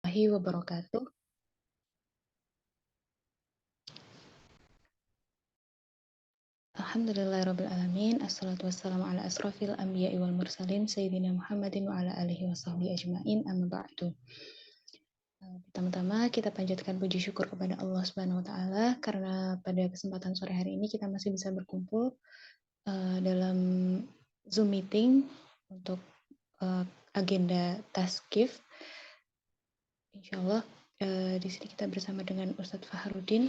warahmatullahi wabarakatuh. Alhamdulillahirrabbilalamin. Assalatu wassalamu ala asrafil anbiya'i wal mursalin Sayyidina Muhammadin wa ala alihi wa sahbihi ajma'in amma ba'du. Pertama-tama kita panjatkan puji syukur kepada Allah Subhanahu wa taala karena pada kesempatan sore hari ini kita masih bisa berkumpul dalam Zoom meeting untuk agenda taskif. Insyaallah di sini kita bersama dengan Ustadz Fahrudin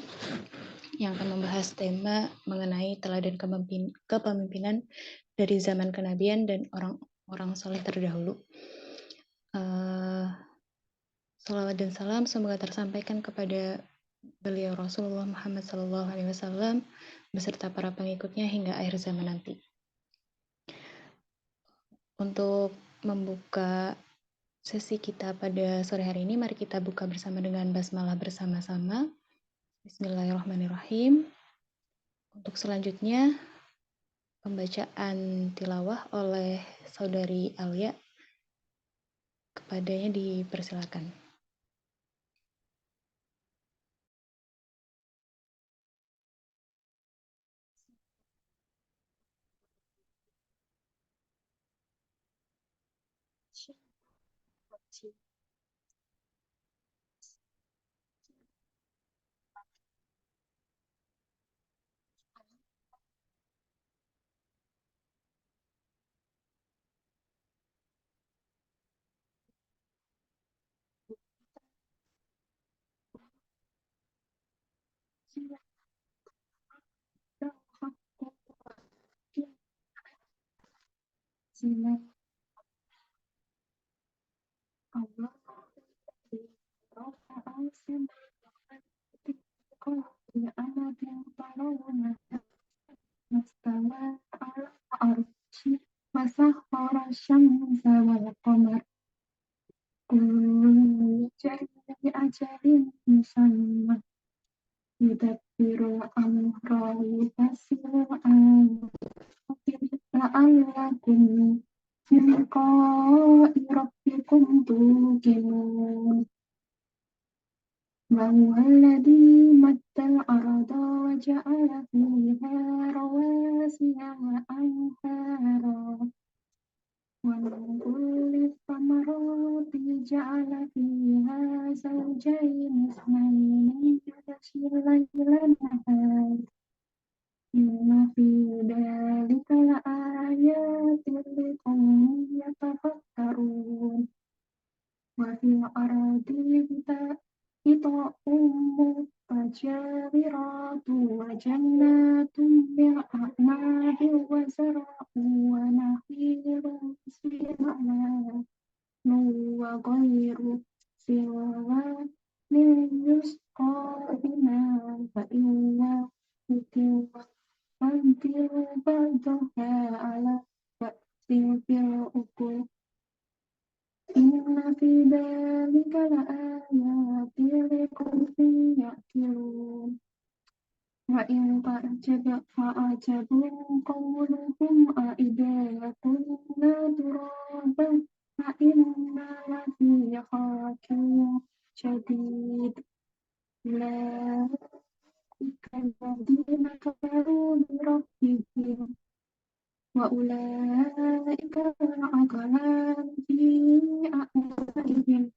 yang akan membahas tema mengenai teladan kepemimpinan dari zaman kenabian dan orang-orang soleh terdahulu. Salawat dan salam semoga tersampaikan kepada beliau Rasulullah Muhammad SAW beserta para pengikutnya hingga akhir zaman nanti. Untuk membuka sesi kita pada sore hari ini, mari kita buka bersama dengan basmalah bersama-sama. Bismillahirrahmanirrahim. Untuk selanjutnya, pembacaan tilawah oleh Saudari Alia. Kepadanya dipersilakan. Yudabbiru amrahu la'allakum min liqa'i rabbikum tuqinun. Wa huwa alladhi maddal arda wa ja'ala fiha rawasiya wa anhara wa min kulli thamarati ja'ala fiha zawjayn ithnayn yughshi al-layla an-nahar. Inna fi dzalika laayatin liqaumin yatafakkarun. Wa fil ardi qita'un mutajawiratu wa jannatun min a'nabin wa zar'un wa nakhilun sinwan wa ghayru sinwanin yusqa bima fa inna Antiru ba'daha ala ba'din fil ukul. Inna fi dzalika laayatin liqaumin ya'qilun. Wa in fa'ajabun qawluhum a'idza kunna turaban fa inna lafi khalqin jadid. Alladzina kafaru bi rabbihim wa ulaika al-aghlal fi a'naqihim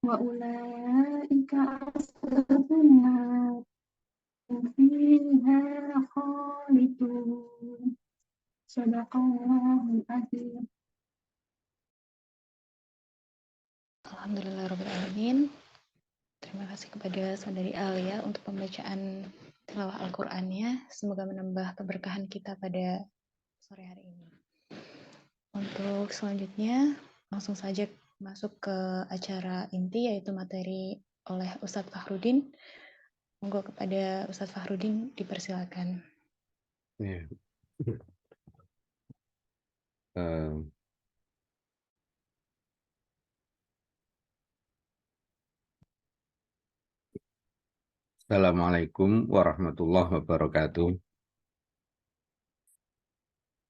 wa ulaika ashabun nar fiha khalidun. Shadaqallahul azim. Alhamdulillahirrahmanirrahim. Terima kasih kepada Saudari Alia untuk pembacaan tilawah Al-Qur'annya. Semoga menambah keberkahan kita pada sore hari ini. Untuk selanjutnya, langsung saja masuk ke acara inti, yaitu materi oleh Ustadz Fahrudin. Monggo kepada Ustadz Fahrudin dipersilakan. Ya. Assalamualaikum warahmatullahi wabarakatuh.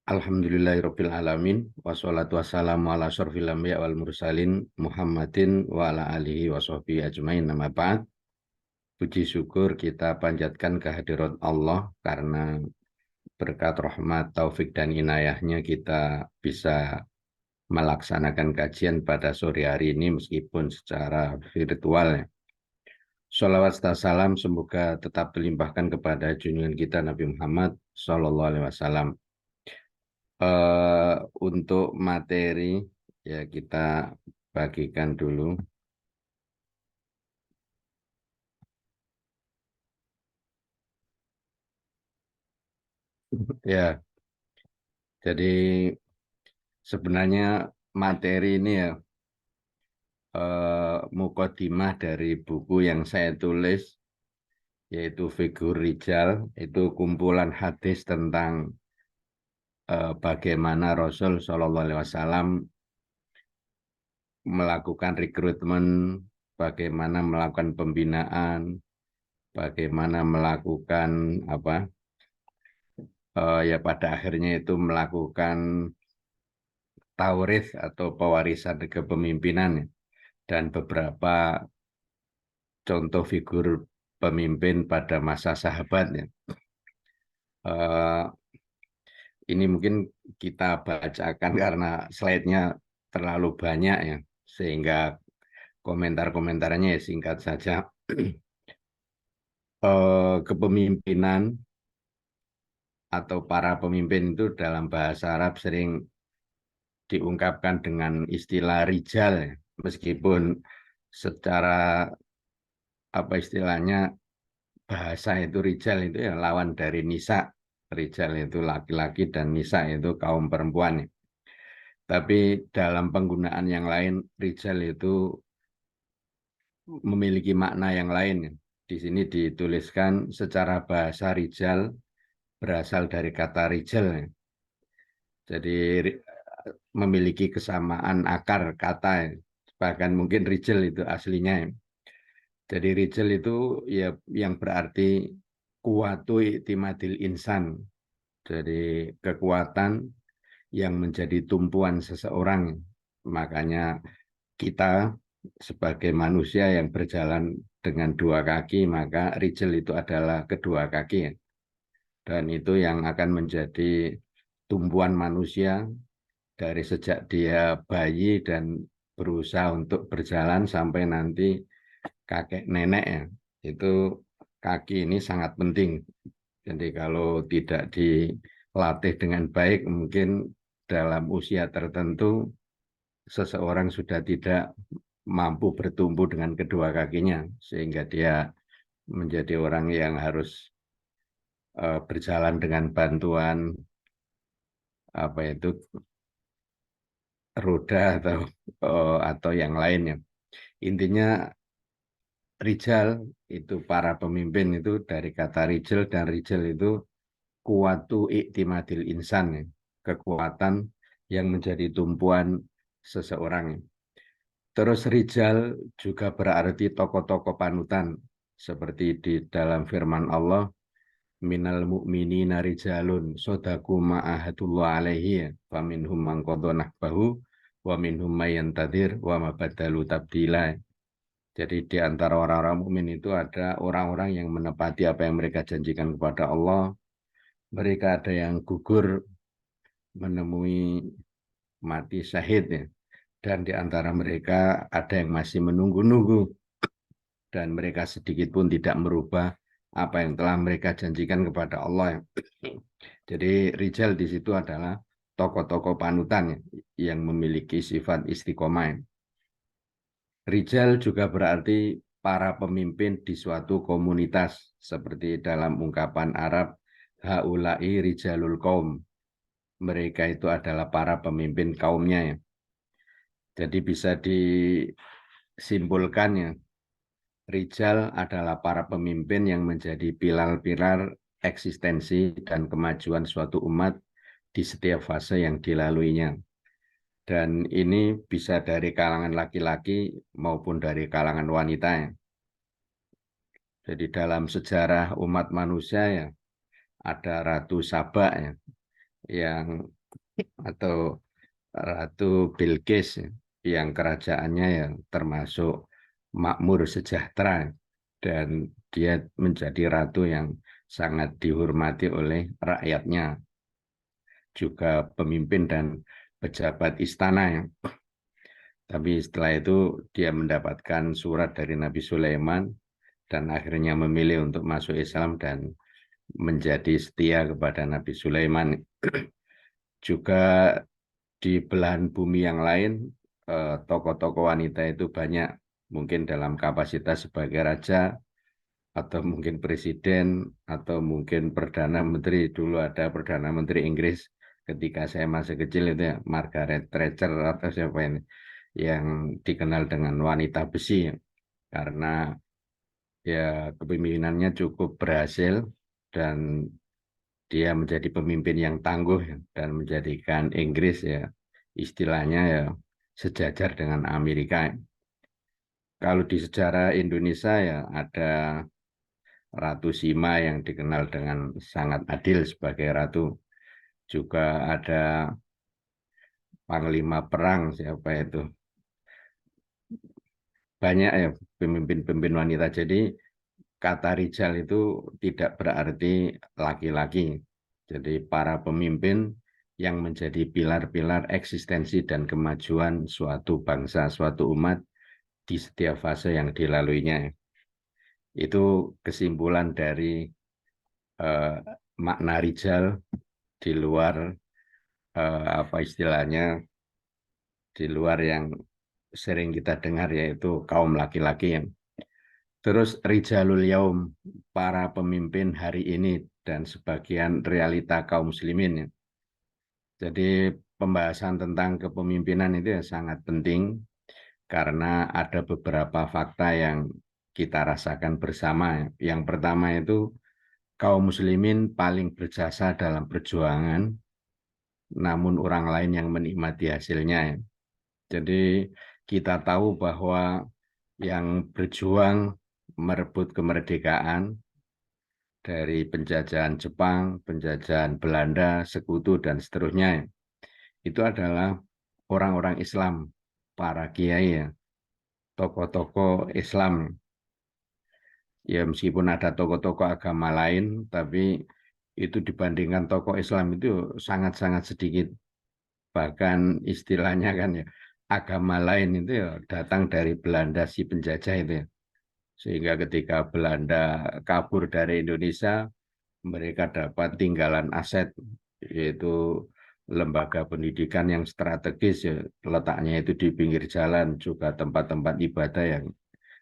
Alhamdulillahirabbil alamin wassalatu wassalamu ala asyrofil anbiya wal mursalin Muhammadin wa ala alihi washabihi ajmain. Nama ba'd. Puji syukur kita panjatkan kehadirat Allah karena berkat rahmat, taufik dan inayahnya kita bisa melaksanakan kajian pada sore hari ini meskipun secara virtual. Sholawat serta salam semoga tetap dilimpahkan kepada junjungan kita Nabi Muhammad SAW. Untuk materi ya kita bagikan dulu. Ya, jadi sebenarnya materi ini ya mukadimah dari buku yang saya tulis yaitu Figur Rijal, itu kumpulan hadis tentang bagaimana Rasul Shallallahu Alaihi Wasallam melakukan rekrutmen, bagaimana melakukan pembinaan, bagaimana melakukan ya pada akhirnya itu melakukan taurith atau pewarisan kepemimpinan dan beberapa contoh figur pemimpin pada masa sahabatnya. Ini mungkin kita bacakan karena slide-nya terlalu banyak ya, sehingga komentar-komentarnya ya singkat saja. Kepemimpinan atau para pemimpin itu dalam bahasa Arab sering diungkapkan dengan istilah rijal, ya. Meskipun secara apa istilahnya bahasa itu rijal itu ya lawan dari nisa. Rijal itu laki-laki dan nisa itu kaum perempuan. Ya. Tapi dalam penggunaan yang lain rijal itu memiliki makna yang lain. Ya. Di sini dituliskan secara bahasa rijal berasal dari kata rijal. Ya. Jadi memiliki kesamaan akar kata, ya. Bahkan mungkin rijal itu aslinya. Ya. Jadi rijal itu ya yang berarti kuwatu i'timadil insan. Jadi kekuatan yang menjadi tumpuan seseorang. Makanya kita sebagai manusia yang berjalan dengan dua kaki, maka rijal itu adalah kedua kaki. Ya. Dan itu yang akan menjadi tumpuan manusia dari sejak dia bayi dan berusaha untuk berjalan sampai nanti kakek nenek ya. Itu kaki ini sangat penting. Jadi kalau tidak dilatih dengan baik mungkin dalam usia tertentu seseorang sudah tidak mampu bertumbuh dengan kedua kakinya sehingga dia menjadi orang yang harus berjalan dengan bantuan roda atau yang lainnya. Intinya rijal itu para pemimpin itu dari kata rijal, dan rijal itu kuwatu i'timadil insan, ya. Kekuatan yang menjadi tumpuan seseorang. Terus rijal juga berarti tokoh-tokoh panutan seperti di dalam firman Allah, minal mu'minina rijalun sodaku ma'ahadullah alaihi faminhum man qadha nahbahu wa minhum may yantadir wa ma badalu tabdila. Jadi di antara orang-orang mukmin itu ada orang-orang yang menepati apa yang mereka janjikan kepada Allah. Mereka ada yang gugur menemui mati syahid ya. Dan di antara mereka ada yang masih menunggu-nunggu dan mereka sedikit pun tidak merubah apa yang telah mereka janjikan kepada Allah. Jadi rijal di situ adalah tokoh-tokoh panutan yang memiliki sifat istiqomah. Rijal juga berarti para pemimpin di suatu komunitas seperti dalam ungkapan Arab haula'i rijalul qaum. Mereka itu adalah para pemimpin kaumnya ya. Jadi bisa disimpulkan ya, rijal adalah para pemimpin yang menjadi pilar-pilar eksistensi dan kemajuan suatu umat di setiap fase yang dilaluinya. Dan ini bisa dari kalangan laki-laki maupun dari kalangan wanita ya. Jadi dalam sejarah umat manusia ya, ada Ratu Saba ya, yang atau Ratu Bilqis yang kerajaannya ya termasuk makmur sejahtera dan dia menjadi ratu yang sangat dihormati oleh rakyatnya, juga pemimpin dan pejabat istana ya. Tapi setelah itu dia mendapatkan surat dari Nabi Sulaiman dan akhirnya memilih untuk masuk Islam dan menjadi setia kepada Nabi Sulaiman. Juga di belahan bumi yang lain, tokoh-tokoh wanita itu banyak, mungkin dalam kapasitas sebagai raja, atau mungkin presiden, atau mungkin perdana menteri. Dulu ada perdana menteri Inggris ketika saya masih kecil itu ya, Margaret Thatcher atau siapa ini, yang dikenal dengan wanita besi, karena ya kepemimpinannya cukup berhasil dan dia menjadi pemimpin yang tangguh dan menjadikan Inggris ya istilahnya ya sejajar dengan Amerika. Kalau di sejarah Indonesia ya ada Ratu Sima yang dikenal dengan sangat adil sebagai ratu. Juga ada Panglima Perang siapa itu. Banyak ya pemimpin-pemimpin wanita. Jadi kata Rijal itu tidak berarti laki-laki. Jadi para pemimpin yang menjadi pilar-pilar eksistensi dan kemajuan suatu bangsa, suatu umat di setiap fase yang dilaluinya. Itu kesimpulan dari eh, makna Rijal di luar apa istilahnya, di luar yang sering kita dengar yaitu kaum laki-laki yang. Terus Rijalul Yaum, para pemimpin hari ini dan sebagian realita kaum muslimin ya. Jadi pembahasan tentang kepemimpinan itu ya sangat penting karena ada beberapa fakta yang kita rasakan bersama. Yang pertama itu kaum muslimin paling berjasa dalam perjuangan, namun orang lain yang menikmati hasilnya. Jadi kita tahu bahwa yang berjuang merebut kemerdekaan dari penjajahan Jepang, penjajahan Belanda, sekutu, dan seterusnya, itu adalah orang-orang Islam, para kiai, ya, tokoh-tokoh Islam. Ya meskipun ada tokoh-tokoh agama lain, tapi itu dibandingkan tokoh Islam itu sangat-sangat sedikit. Bahkan istilahnya kan ya, agama lain itu ya datang dari Belanda si penjajah itu ya. Sehingga ketika Belanda kabur dari Indonesia, mereka dapat tinggalan aset, yaitu lembaga pendidikan yang strategis ya, letaknya itu di pinggir jalan, juga tempat-tempat ibadah yang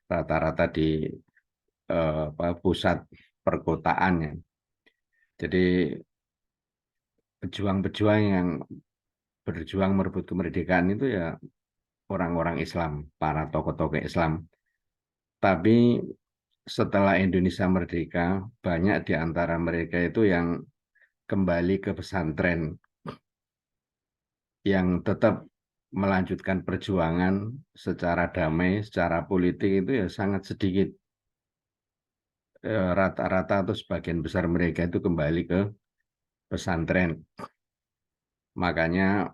rata-rata di pusat perkotaan ya. Jadi pejuang-pejuang yang berjuang merebut kemerdekaan itu ya orang-orang Islam, para tokoh-tokoh Islam. Tapi setelah Indonesia merdeka, banyak di antara mereka itu yang kembali ke pesantren, yang tetap melanjutkan perjuangan secara damai, secara politik itu ya sangat sedikit. Rata-rata atau sebagian besar mereka itu kembali ke pesantren. Makanya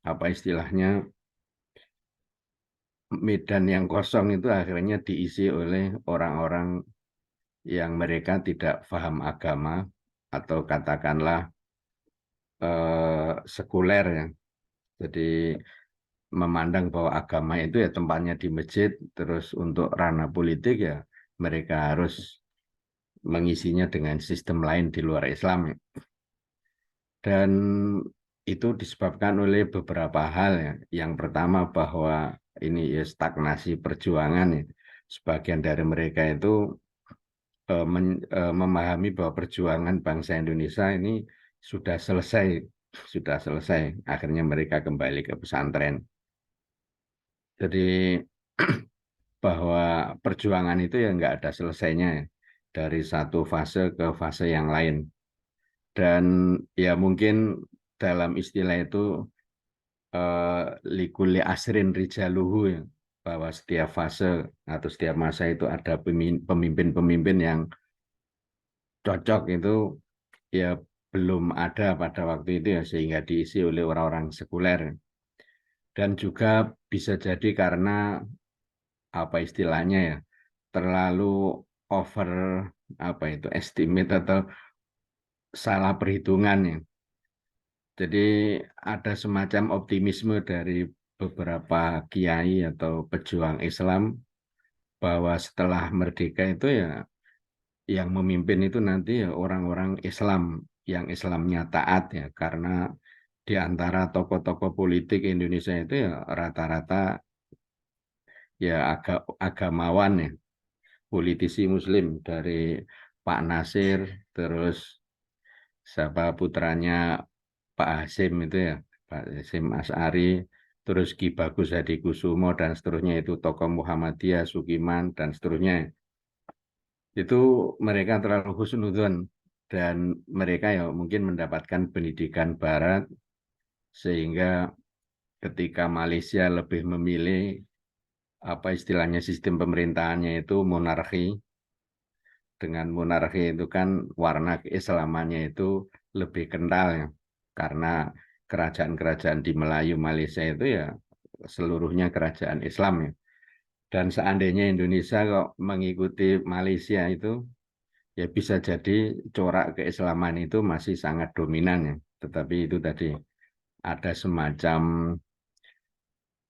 apa istilahnya, medan yang kosong itu akhirnya diisi oleh orang-orang yang mereka tidak paham agama atau katakanlah sekuler ya. Jadi memandang bahwa agama itu ya tempatnya di masjid, terus untuk ranah politik ya mereka harus mengisinya dengan sistem lain di luar Islam. Dan itu disebabkan oleh beberapa hal ya. Yang pertama bahwa ini ya stagnasi perjuangan ya. Sebagian dari mereka itu memahami bahwa perjuangan bangsa Indonesia ini sudah selesai, sudah selesai. Akhirnya mereka kembali ke pesantren. Jadi bahwa perjuangan itu ya nggak ada selesainya ya. Dari satu fase ke fase yang lain. Dan ya mungkin dalam istilah itu likuli asrin rijaluhu ya, bahwa setiap fase atau setiap masa itu ada pemimpin-pemimpin yang cocok itu ya belum ada pada waktu itu ya, sehingga diisi oleh orang-orang sekuler. Dan juga bisa jadi karena apa istilahnya ya, terlalu over apa itu estimate atau salah perhitungan ya. Jadi ada semacam optimisme dari beberapa kiai atau pejuang Islam bahwa setelah merdeka itu ya yang memimpin itu nanti ya orang-orang Islam yang Islamnya taat ya, karena di antara tokoh-tokoh politik Indonesia itu ya rata-rata ya agamawan ya, politisi Muslim dari Pak Nasir, terus siapa putranya Pak Hasim itu ya, Pak Hasim As'ari, terus Ki Bagus Hadikusumo dan seterusnya, itu tokoh Muhammadiyah, Sukiman dan seterusnya. Itu mereka terlalu husnudzon dan mereka ya mungkin mendapatkan pendidikan barat sehingga ketika Malaysia lebih memilih apa istilahnya sistem pemerintahannya itu monarki. Dengan monarki itu kan warna keislamannya itu lebih kental ya, karena kerajaan-kerajaan di Melayu Malaysia itu ya seluruhnya kerajaan Islam ya. Dan seandainya Indonesia kok mengikuti Malaysia itu, ya bisa jadi corak keislaman itu masih sangat dominan ya. Tetapi itu tadi ada semacam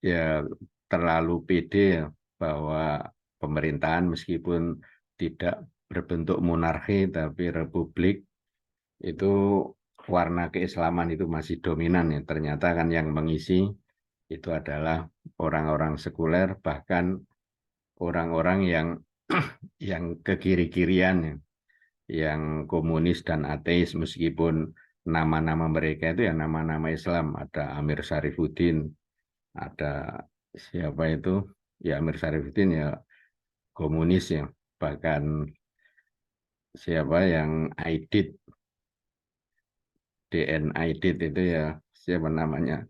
ya terlalu pede ya, bahwa pemerintahan meskipun tidak berbentuk monarki tapi republik itu warna keislaman itu masih dominan ya. Ternyata kan yang mengisi itu adalah orang-orang sekuler, bahkan orang-orang yang yang ke kiri-kirian ya, yang komunis dan ateis, meskipun nama-nama mereka itu ya nama-nama Islam. Ada Amir Syarifuddin, ada siapa itu ya, Amir Syarifuddin ya komunis ya, bahkan siapa yang Aidit, DN Aidit itu ya siapa namanya,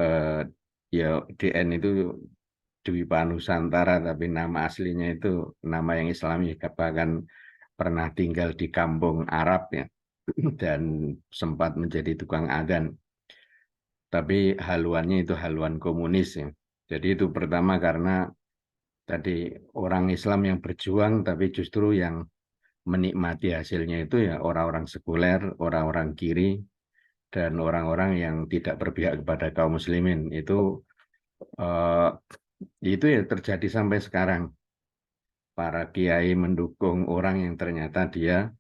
eh, ya DN itu Dwi Nusantara tapi nama aslinya itu nama yang Islami, bahkan pernah tinggal di kampung Arab ya dan sempat menjadi tukang adzan, tapi haluannya itu haluan komunis ya. Jadi itu pertama karena tadi orang Islam yang berjuang, tapi justru yang menikmati hasilnya itu ya orang-orang sekuler, orang-orang kiri, dan orang-orang yang tidak berpihak kepada kaum muslimin. Eh, itu ya terjadi sampai sekarang. Para kiai mendukung orang yang ternyata dia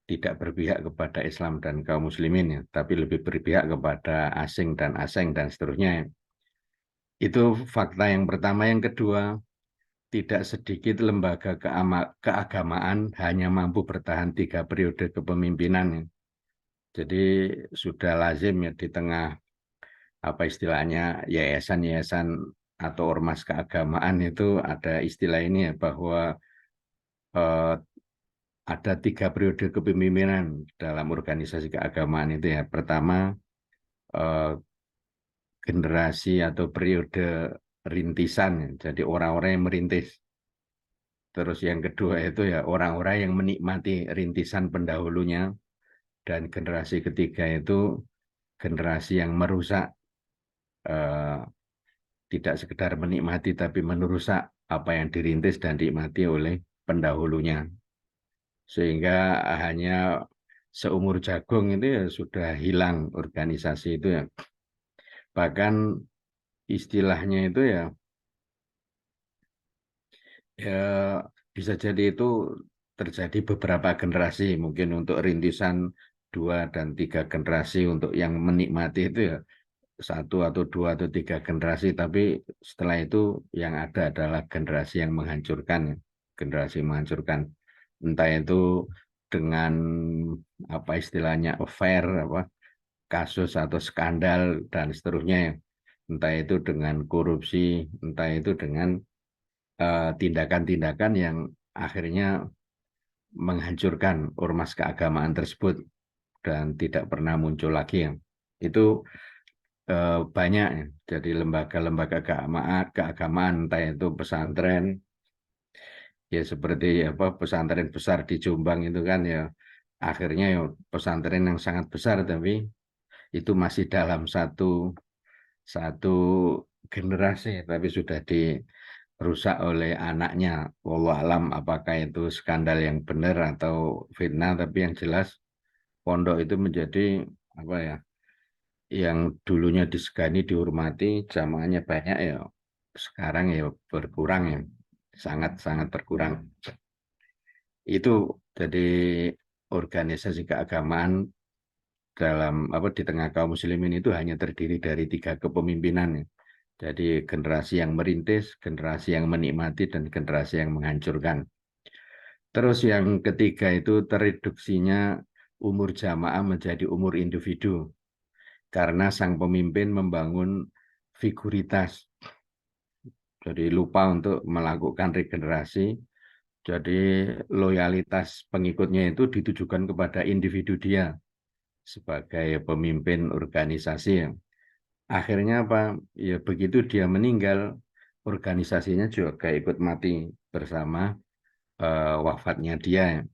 tidak berpihak kepada Islam dan kaum muslimin ya, tapi lebih berpihak kepada asing dan asing dan seterusnya. Itu fakta yang pertama. Yang kedua, tidak sedikit lembaga keagamaan hanya mampu bertahan 3 periode kepemimpinan ya. Jadi sudah lazim ya di tengah apa istilahnya yayasan-yayasan atau ormas keagamaan itu ada istilah ini ya, bahwa eh, ada 3 periode kepemimpinan dalam organisasi keagamaan itu ya. Pertama, eh, generasi atau periode rintisan ya, jadi orang-orang yang merintis. Terus yang kedua itu ya orang-orang yang menikmati rintisan pendahulunya, dan generasi ketiga itu generasi yang merusak, eh, tidak sekedar menikmati tapi merusak apa yang dirintis dan dinikmati oleh pendahulunya, sehingga hanya seumur jagung itu ya sudah hilang organisasi itu ya. Bahkan istilahnya itu ya ya bisa jadi itu terjadi beberapa generasi, mungkin untuk rintisan 2 dan 3 generasi, untuk yang menikmati itu ya 1 atau 2 atau 3 generasi, tapi setelah itu yang ada adalah generasi yang menghancurkan, generasi menghancurkan, entah itu dengan apa istilahnya affair, apa kasus atau skandal dan seterusnya ya. Entah itu dengan korupsi, entah itu dengan tindakan-tindakan yang akhirnya menghancurkan ormas keagamaan tersebut dan tidak pernah muncul lagi ya. Itu banyak ya. Jadi lembaga-lembaga keagamaan, entah itu pesantren, ya seperti apa pesantren besar di Jombang itu kan ya, akhirnya ya pesantren yang sangat besar, tapi itu masih dalam satu generasi, tapi sudah dirusak oleh anaknya. Wallahu alam apakah itu skandal yang benar atau fitnah, tapi yang jelas pondok itu menjadi apa ya, yang dulunya disegani dihormati, jamaahnya banyak ya, sekarang ya berkurang ya, sangat-sangat berkurang. Itu jadi organisasi keagamaan dalam apa di tengah kaum muslimin itu hanya terdiri dari 3 kepemimpinan ya. Jadi generasi yang merintis, generasi yang menikmati, dan generasi yang menghancurkan. Terus yang ketiga itu tereduksinya umur jamaah menjadi umur individu karena sang pemimpin membangun figuritas. Jadi lupa untuk melakukan regenerasi. Jadi loyalitas pengikutnya itu ditujukan kepada individu dia sebagai pemimpin organisasi. Akhirnya apa? Ya begitu dia meninggal, organisasinya juga ikut mati bersama wafatnya dia.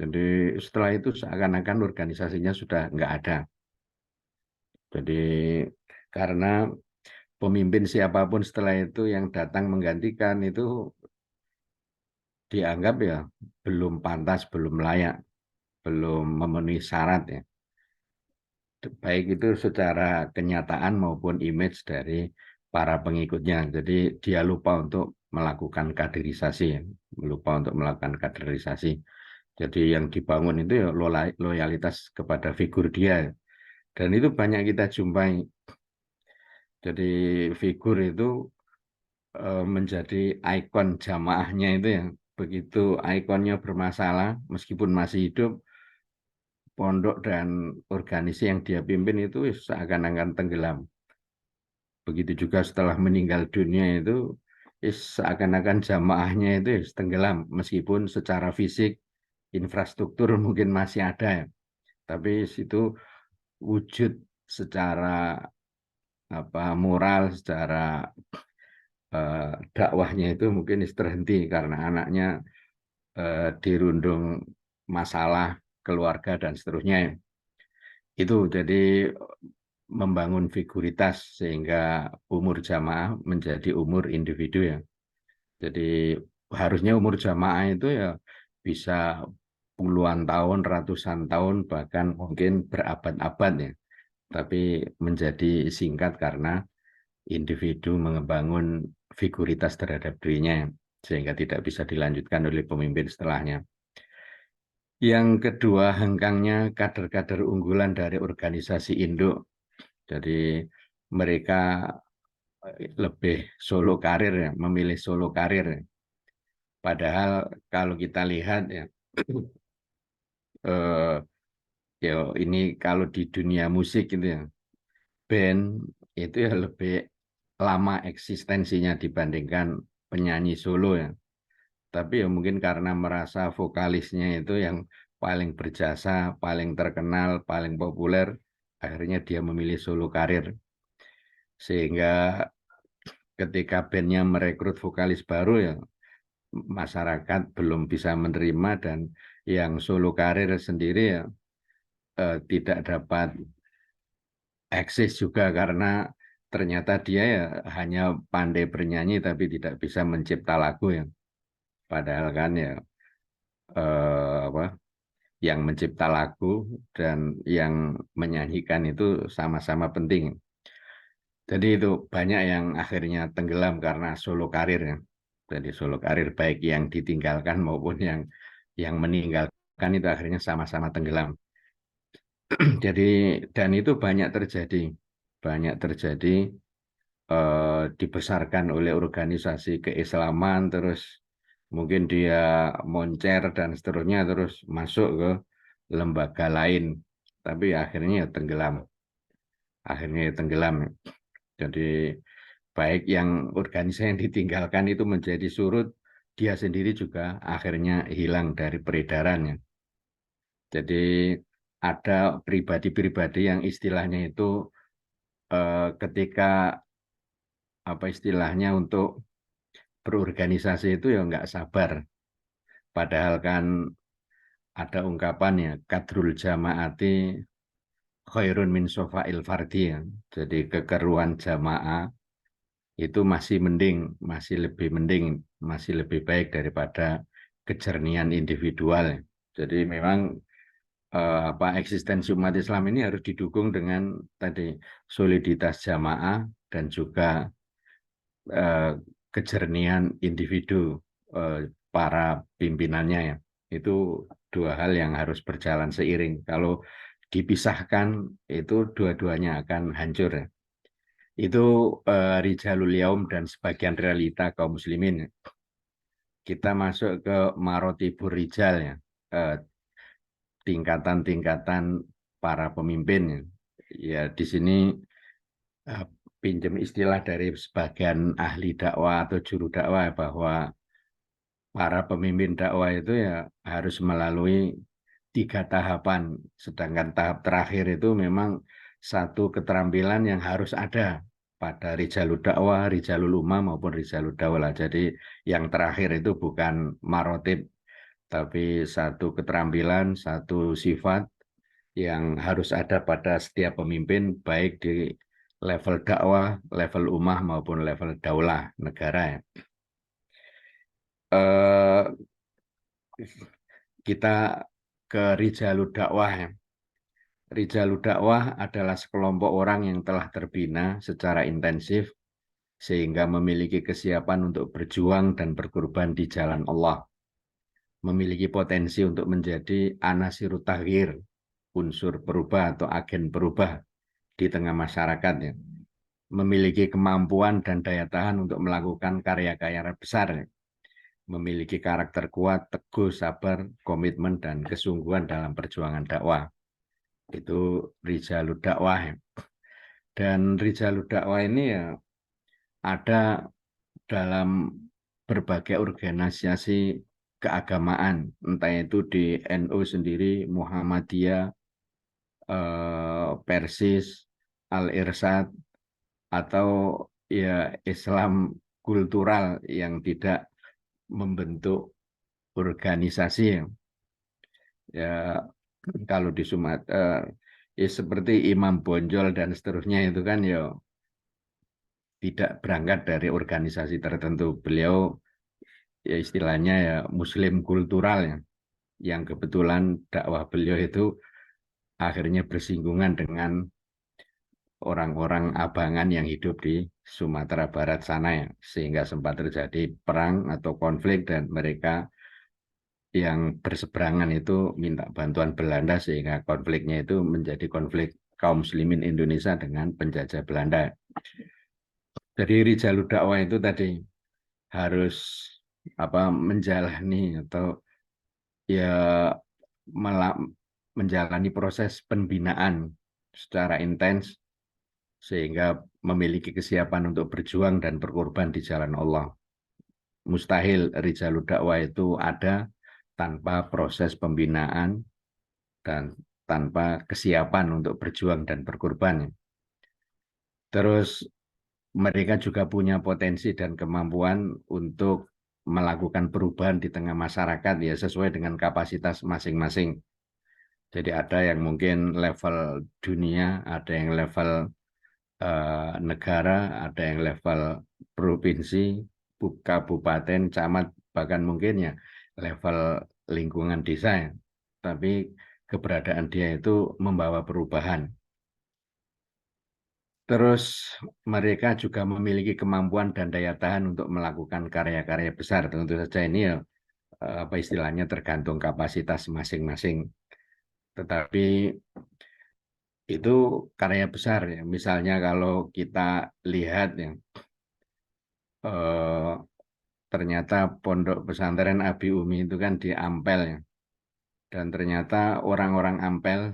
Jadi setelah itu seakan-akan organisasinya sudah nggak ada. Jadi karena pemimpin siapapun setelah itu yang datang menggantikan itu dianggap ya belum pantas, belum layak, belum memenuhi syarat ya. Baik itu secara kenyataan maupun image dari para pengikutnya. Jadi dia lupa untuk melakukan kaderisasi, lupa untuk melakukan kaderisasi. Jadi yang dibangun itu ya loyalitas kepada figur dia. Dan itu banyak kita jumpai. Jadi figur itu menjadi ikon jamaahnya itu ya. Begitu ikonnya bermasalah, meskipun masih hidup, pondok dan organisasi yang dia pimpin itu seakan-akan tenggelam. Begitu juga setelah meninggal dunia itu seakan-akan jamaahnya itu tenggelam, meskipun secara fisik infrastruktur mungkin masih ada ya. Tapi itu wujud secara apa moral, secara dakwahnya itu mungkin terhenti karena anaknya dirundung masalah keluarga dan seterusnya. Itu jadi membangun figuritas sehingga umur jamaah menjadi umur individu ya. Jadi harusnya umur jamaah itu ya bisa puluhan tahun, ratusan tahun, bahkan mungkin berabad-abad ya. Tapi menjadi singkat karena individu membangun figuritas terhadap dirinya sehingga tidak bisa dilanjutkan oleh pemimpin setelahnya. Yang kedua, hengkangnya kader-kader unggulan dari organisasi induk. Jadi mereka lebih solo karir ya, memilih solo karir ya. Padahal kalau kita lihat ya, ya ini kalau di dunia musik itu ya, band itu ya lebih lama eksistensinya dibandingkan penyanyi solo ya. Tapi ya mungkin karena merasa vokalisnya itu yang paling berjasa, paling terkenal, paling populer, akhirnya dia memilih solo karir. Sehingga ketika bandnya merekrut vokalis baru ya masyarakat belum bisa menerima, dan yang solo karir sendiri ya tidak dapat eksis juga karena ternyata dia ya hanya pandai bernyanyi tapi tidak bisa mencipta lagu ya. Padahal kan ya apa yang mencipta lagu dan yang menyanyikan itu sama-sama penting. Jadi itu banyak yang akhirnya tenggelam karena solo karir ya. Jadi solo karir baik yang ditinggalkan maupun yang meninggalkan itu akhirnya sama-sama tenggelam. Jadi dan itu banyak terjadi dibesarkan oleh organisasi keislaman, terus mungkin dia moncer dan seterusnya, terus masuk ke lembaga lain, tapi akhirnya tenggelam. Jadi baik yang organisasi yang ditinggalkan itu menjadi surut, dia sendiri juga akhirnya hilang dari peredarannya. Jadi ada pribadi-pribadi yang istilahnya itu ketika apa istilahnya untuk berorganisasi itu ya nggak sabar. Padahal kan ada ungkapannya kadrul jamaati khairun min sofa'il fardi ya. Jadi kekeruan jamaah itu masih mending, masih lebih baik daripada kejernihan individual ya. Jadi memang eksistensi umat Islam ini harus didukung dengan tadi soliditas jamaah dan juga kejernihan individu para pimpinannya ya. Itu dua hal yang harus berjalan seiring. Kalau dipisahkan itu dua-duanya akan hancur ya. Itu Rijalul Yaum dan sebagian realita kaum muslimin ya. Kita masuk ke Marotibur Rijal ya. Tingkatan-tingkatan para pemimpin ya. Ya di sini pinjam istilah dari sebagian ahli dakwah atau juru dakwah bahwa para pemimpin dakwah itu ya harus melalui 3 tahapan, sedangkan tahap terakhir itu memang satu keterampilan yang harus ada pada rijalul dakwah, rijalul ummah maupun rijalul daulah. Jadi yang terakhir itu bukan marotib, tapi satu keterampilan, satu sifat yang harus ada pada setiap pemimpin, baik di level dakwah, level ummah maupun level daulah negara ya. Kita ke Rijalud Dakwah ya. Rijalud Dakwah adalah sekelompok orang yang telah terbina secara intensif sehingga memiliki kesiapan untuk berjuang dan berkorban di jalan Allah. Memiliki potensi untuk menjadi anasirut taghir, unsur perubah atau agen perubah di tengah masyarakat ya. Memiliki kemampuan dan daya tahan untuk melakukan karya-karya besar ya. Memiliki karakter kuat, teguh, sabar, komitmen, dan kesungguhan dalam perjuangan dakwah. Itu Rijalud Dakwah. Dan Rijalud Dakwah ini ya ada dalam berbagai organisasi keagamaan, entah itu di NU sendiri, Muhammadiyah, Persis, Al-Irsyad, atau ya Islam kultural yang tidak membentuk organisasi ya kalau di Sumatera ya seperti Imam Bonjol dan seterusnya itu kan ya tidak berangkat dari organisasi tertentu. Beliau ya istilahnya ya Muslim kultural ya, yang kebetulan dakwah beliau itu akhirnya bersinggungan dengan orang-orang abangan yang hidup di Sumatera Barat sana ya, sehingga sempat terjadi perang atau konflik dan mereka yang berseberangan itu minta bantuan Belanda sehingga konfliknya itu menjadi konflik kaum muslimin Indonesia dengan penjajah Belanda. Jadi Rijalud Dakwah itu tadi harus menjalani atau ya menjalani proses pembinaan secara intens sehingga memiliki kesiapan untuk berjuang dan berkorban di jalan Allah. Mustahil Rijalud Dakwah itu ada tanpa proses pembinaan dan tanpa kesiapan untuk berjuang dan berkorban. Terus mereka juga punya potensi dan kemampuan untuk melakukan perubahan di tengah masyarakat ya sesuai dengan kapasitas masing-masing. Jadi ada yang mungkin level dunia, ada yang level negara, ada yang level provinsi, kabupaten, camat, bahkan mungkin ya level lingkungan desa ya. Tapi keberadaan dia itu membawa perubahan. Terus mereka juga memiliki kemampuan dan daya tahan untuk melakukan karya-karya besar. Tentu saja ini ya istilahnya tergantung kapasitas masing-masing. Tetapi itu karya besar ya. Misalnya kalau kita lihat ya ternyata pondok pesantren Abi Umi itu kan di Ampel ya. Dan ternyata orang-orang Ampel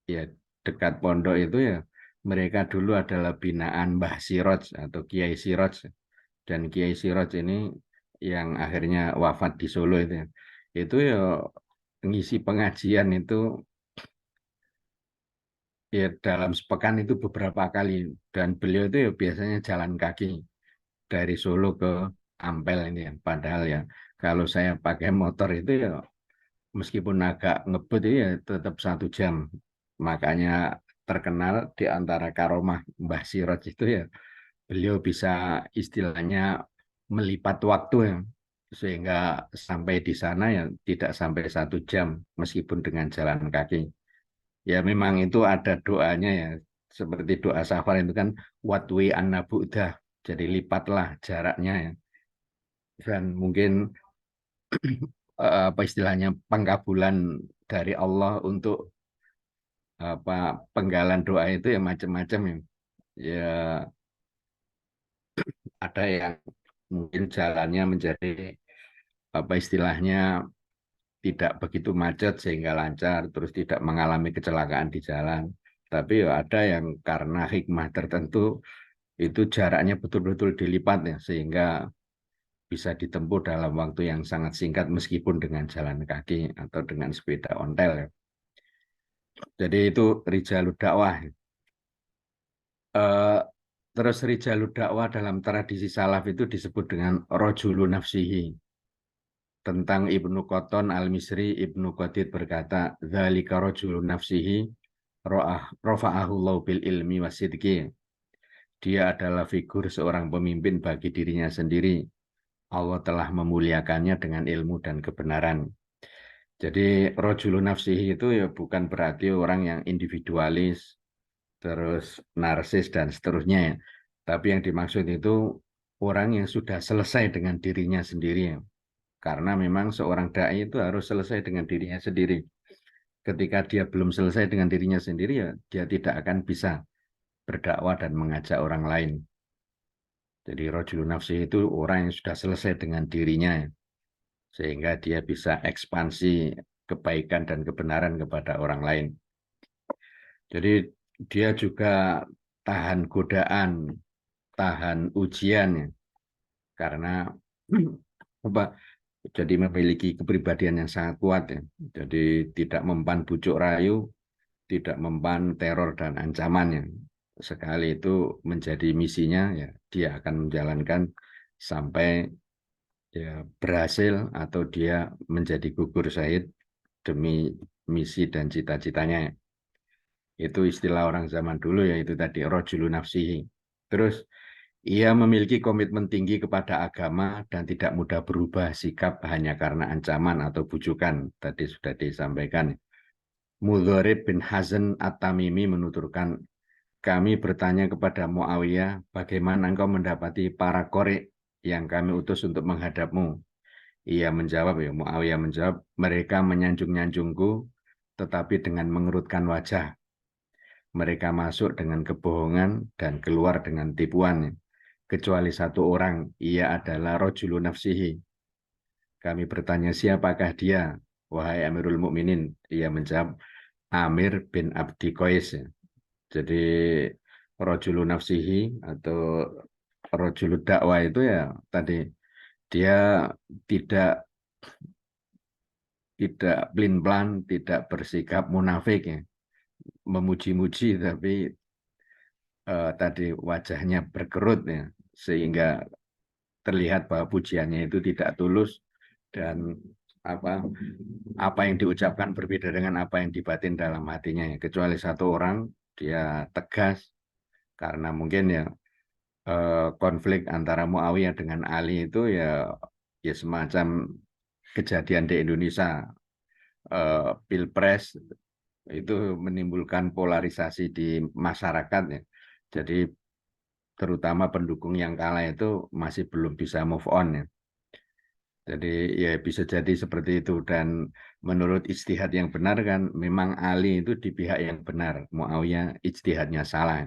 ya dekat pondok itu ya mereka dulu adalah binaan Mbah Siroj atau Kiai Siroj. Dan Kiai Siroj ini yang akhirnya wafat di Solo itu ya. Itu ya ngisi pengajian itu ya dalam sepekan itu beberapa kali dan beliau itu ya biasanya jalan kaki dari Solo ke Ampel ini ya. Padahal ya kalau saya pakai motor itu ya meskipun agak ngebut ya tetap 1 jam. Makanya terkenal di antara karomah Mbah Siroj itu ya beliau bisa istilahnya melipat waktu ya, sehingga sampai di sana ya tidak sampai 1 jam meskipun dengan jalan kaki. Ya memang itu ada doanya ya, seperti doa safar itu kan watwi anna bu'dah, jadi lipatlah jaraknya ya. Dan mungkin apa istilahnya pengkabulan dari Allah untuk apa penggalan doa itu ya macam-macam ya. Ya ada yang mungkin jalannya menjadi apa istilahnya tidak begitu macet sehingga lancar, terus tidak mengalami kecelakaan di jalan. Tapi ya ada yang karena hikmah tertentu itu jaraknya betul-betul dilipat ya, sehingga bisa ditempuh dalam waktu yang sangat singkat meskipun dengan jalan kaki atau dengan sepeda ontel ya. Jadi itu rijalud dakwah. Eh, terus rijalud dakwah dalam tradisi salaf itu disebut dengan rojulu nafsihi. Tentang Ibnu Qattan al-Misri, Ibnu Qatid berkata, "Dzalika rajulun nafsihi rafa'ahu Allah bil ilmi wasidqi." Dia adalah figur seorang pemimpin bagi dirinya sendiri. Allah telah memuliakannya dengan ilmu dan kebenaran. Jadi rajulun nafsihi itu ya bukan berarti orang yang individualis, terus narsis dan seterusnya ya. Tapi yang dimaksud itu orang yang sudah selesai dengan dirinya sendiri. Karena memang seorang dai itu harus selesai dengan dirinya sendiri. Ketika dia belum selesai dengan dirinya sendiri, ya dia tidak akan bisa berdakwah dan mengajak orang lain. Jadi rojulun nafsi itu orang yang sudah selesai dengan dirinya, sehingga dia bisa ekspansi kebaikan dan kebenaran kepada orang lain. Jadi dia juga tahan godaan, tahan ujian, ya. Karena apa? Jadi memiliki kepribadian yang sangat kuat ya. Jadi tidak mempan bujuk rayu, tidak mempan teror dan ancamannya. Sekali itu menjadi misinya ya dia akan menjalankan sampai ya berhasil atau dia menjadi gugur syahid demi misi dan cita-citanya. Itu istilah orang zaman dulu ya itu tadi rojulu nafsihi. Terus ia memiliki komitmen tinggi kepada agama dan tidak mudah berubah sikap hanya karena ancaman atau bujukan. Tadi sudah disampaikan. Mudharib bin Hazan At-Tamimi menuturkan, kami bertanya kepada Muawiyah, bagaimana engkau mendapati para korek yang kami utus untuk menghadapmu? Ia menjawab, ya Muawiyah menjawab, mereka menyanjung-nyanjungku, tetapi dengan mengerutkan wajah. Mereka masuk dengan kebohongan dan keluar dengan tipuan. Kecuali satu orang, ia adalah rojulu nafsihi. Kami bertanya, siapakah dia? Wahai Amirul Mukminin, ia menjawab, Amir bin Abdi Qais. Jadi rojulu nafsihi atau rojulu dakwah itu ya tadi dia tidak tidak blin-plan, tidak bersikap munafik ya, memuji-muji tapi tadi wajahnya berkerut ya, sehingga terlihat bahwa pujiannya itu tidak tulus dan apa apa yang diucapkan berbeda dengan apa yang dibatin dalam hatinya ya. Kecuali satu orang dia tegas karena mungkin ya konflik antara Muawiyah dengan Ali itu ya ya semacam kejadian di Indonesia Pilpres itu menimbulkan polarisasi di masyarakat ya. Jadi terutama pendukung yang kalah itu masih belum bisa move on ya. Jadi ya bisa jadi seperti itu dan menurut ijtihad yang benar kan memang Ali itu di pihak yang benar, Muawiyah ijtihadnya salah.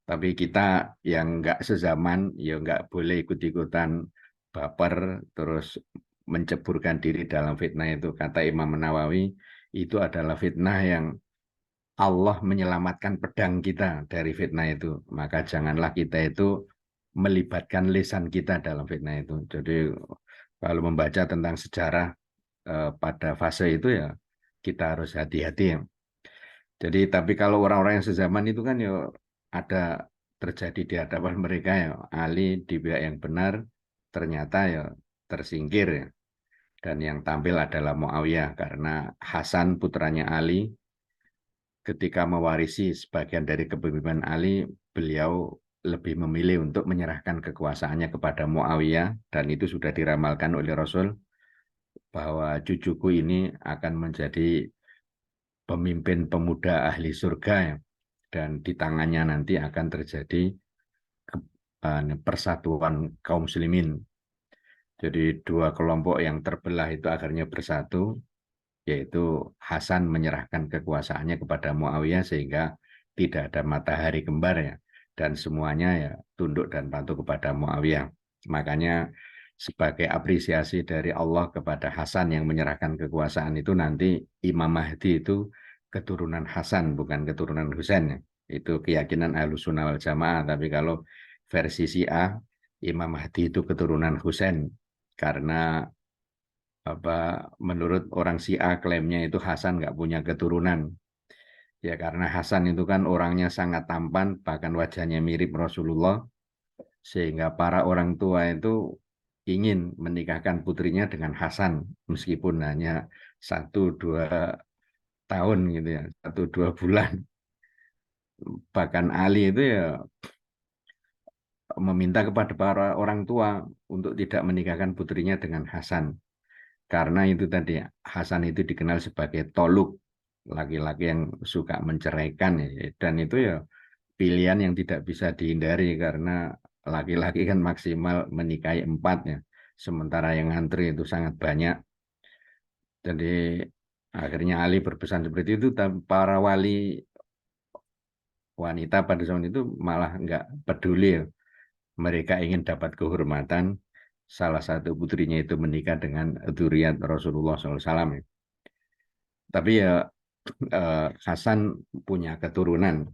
Tapi kita yang nggak sezaman ya nggak boleh ikut-ikutan baper terus menceburkan diri dalam fitnah itu. Kata Imam Nawawi itu adalah fitnah yang Allah menyelamatkan pedang kita dari fitnah itu. Maka janganlah kita itu melibatkan lisan kita dalam fitnah itu. Jadi kalau membaca tentang sejarah pada fase itu ya kita harus hati-hati ya. Jadi tapi kalau orang-orang yang sezaman itu kan ya ada terjadi di hadapan mereka ya Ali di pihak yang benar ternyata ya tersingkir ya. dan yang tampil adalah Muawiyah karena Hasan putranya Ali ketika mewarisi sebagian dari kepemimpinan Ali, beliau lebih memilih untuk menyerahkan kekuasaannya kepada Muawiyah dan itu sudah diramalkan oleh Rasul bahwa cucuku ini akan menjadi pemimpin pemuda ahli surga ya. Dan di tangannya nanti akan terjadi persatuan kaum muslimin. Jadi dua kelompok yang terbelah itu akhirnya bersatu, yaitu Hasan menyerahkan kekuasaannya kepada Muawiyah sehingga tidak ada matahari kembar ya, dan semuanya ya tunduk dan patuh kepada Muawiyah. Makanya sebagai apresiasi dari Allah kepada Hasan yang menyerahkan kekuasaan itu nanti Imam Mahdi itu keturunan Hasan bukan keturunan Husain ya. Itu keyakinan Ahlussunnah wal Jamaah, tapi kalau versi Syiah Imam Mahdi itu keturunan Husain karena menurut orang Syiah klaimnya itu Hasan nggak punya keturunan. Ya karena Hasan itu kan orangnya sangat tampan, bahkan wajahnya mirip Rasulullah, sehingga para orang tua itu ingin menikahkan putrinya dengan Hasan, meskipun hanya 1-2 tahun gitu ya, 1-2 bulan. Bahkan Ali itu ya meminta kepada para orang tua untuk tidak menikahkan putrinya dengan Hasan. Karena itu tadi, Hasan itu dikenal sebagai toluk, laki-laki yang suka menceraikan ya. Dan itu ya pilihan yang tidak bisa dihindari karena laki-laki kan maksimal menikahi 4 ya. Sementara yang antri itu sangat banyak. Jadi akhirnya Ali berpesan seperti itu, tapi para wali wanita pada zaman itu malah nggak peduli ya. Mereka ingin dapat kehormatan, salah satu putrinya itu menikah dengan dzurriyyah Rasulullah SAW. Tapi ya Hasan punya keturunan,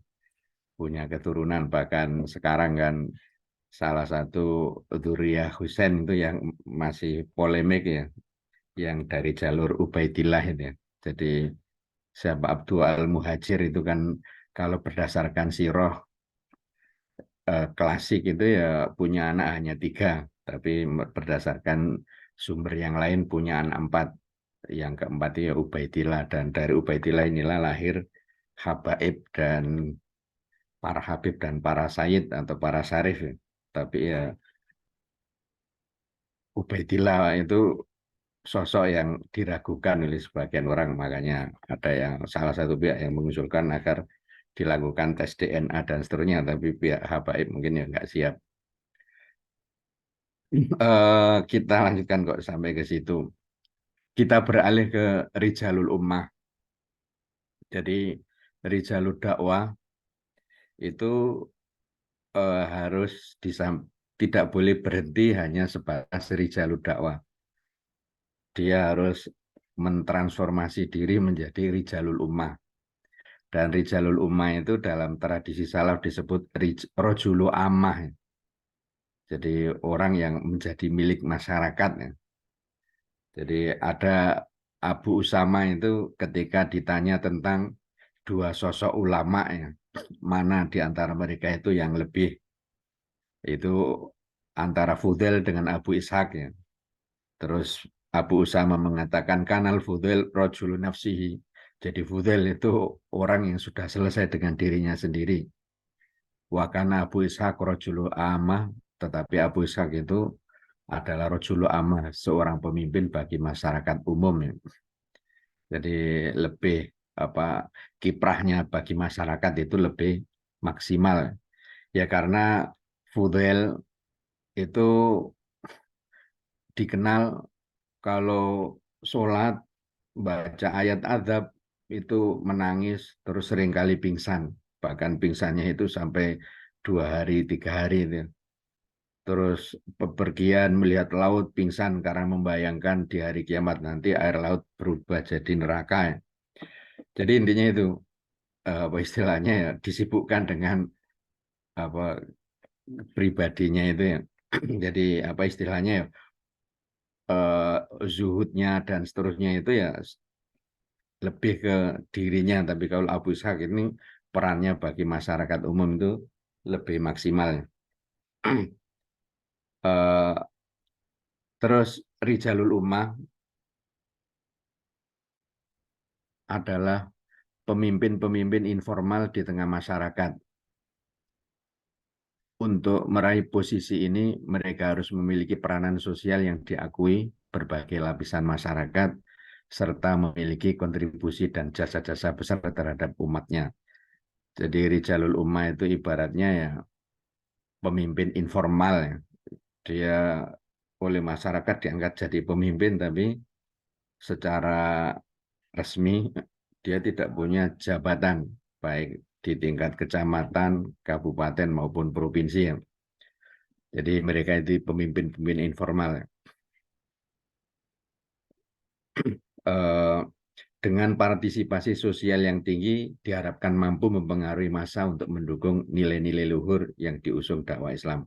bahkan sekarang kan salah satu dzurriyyah Husain itu yang masih polemik ya, yang dari jalur Ubaidillah itu ya. Jadi siapa Abdul Al-Muhajir itu kan kalau berdasarkan sirah klasik itu ya punya anak hanya 3, tapi berdasarkan sumber yang lain punya anak 4. Yang keempat itu ya Ubaidillah, dan dari Ubaidillah inilah lahir Habaib dan para Habib dan para Sayyid atau para Syarif ya. Tapi ya Ubaidillah itu sosok yang diragukan oleh sebagian orang, makanya ada yang salah satu pihak yang mengusulkan agar dilakukan tes DNA dan seterusnya, tapi pihak Habaib mungkin ya nggak siap. Kita lanjutkan kok sampai ke situ. Kita beralih ke Rijalul Ummah. Jadi Rijalul Dakwah itu harus tidak boleh berhenti hanya sebatas Rijalul Dakwah. Dia harus mentransformasi diri menjadi Rijalul Ummah. Dan Rijalul Ummah itu dalam tradisi salaf disebut Rojulu Ammah. Jadi orang yang menjadi milik masyarakat. Jadi ada Abu Usama itu ketika ditanya tentang 2 sosok ulama ya, mana di antara mereka itu yang lebih, itu antara Fudail dengan Abu Ishaq ya. Terus Abu Usama mengatakan kanal Fudail rojulu nafsihi. Jadi Fudail itu orang yang sudah selesai dengan dirinya sendiri. Wakana Abu Ishaq rojulu amah, tetapi Abu Ishaq itu adalah rojulu amah, seorang pemimpin bagi masyarakat umum ya. Jadi lebih kiprahnya bagi masyarakat itu lebih maksimal. Ya karena Fudail itu dikenal kalau sholat baca ayat azab itu menangis, terus seringkali pingsan, bahkan pingsannya itu sampai 2 hari 3 hari itu. Terus bepergian melihat laut pingsan karena membayangkan di hari kiamat nanti air laut berubah jadi neraka ya. Jadi intinya itu apa istilahnya ya, disibukkan dengan apa pribadinya itu ya. Jadi apa istilahnya ya, zuhudnya dan seterusnya itu ya lebih ke dirinya. Tapi kalau Abu Ishaq ini perannya bagi masyarakat umum itu lebih maksimal. Terus Rijalul Ummah adalah pemimpin-pemimpin informal di tengah masyarakat. Untuk meraih posisi ini, mereka harus memiliki peranan sosial yang diakui berbagai lapisan masyarakat, serta memiliki kontribusi dan jasa-jasa besar terhadap umatnya. Jadi Rijalul Ummah itu ibaratnya ya pemimpin informal ya. Dia oleh masyarakat diangkat jadi pemimpin, tapi secara resmi dia tidak punya jabatan, baik di tingkat kecamatan, kabupaten maupun provinsi ya. Jadi mereka itu pemimpin-pemimpin informal ya. Dengan partisipasi sosial yang tinggi diharapkan mampu mempengaruhi massa untuk mendukung nilai-nilai luhur yang diusung dakwah Islam.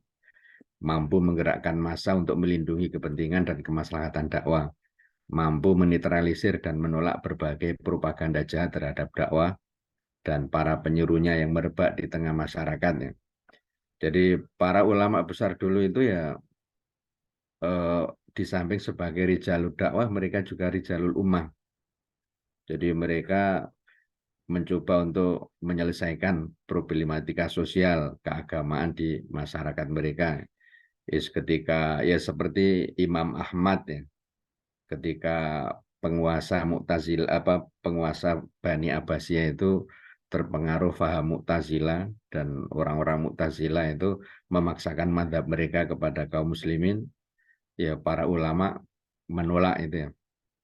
Mampu menggerakkan massa untuk melindungi kepentingan dan kemaslahatan dakwah. Mampu menetralisir dan menolak berbagai propaganda jahat terhadap dakwah dan para penyuruhnya yang merebak di tengah masyarakat ya. Jadi para ulama besar dulu itu ya di samping sebagai rijalul dakwah, mereka juga rijalul ummah. Jadi mereka mencoba untuk menyelesaikan problematika sosial keagamaan di masyarakat mereka. Ketika ya seperti Imam Ahmad ya, ketika penguasa Bani Abbasiyah itu terpengaruh faham Mu'tazilah dan orang-orang Mu'tazilah itu memaksakan madhab mereka kepada kaum muslimin, ya para ulama menolak itu ya.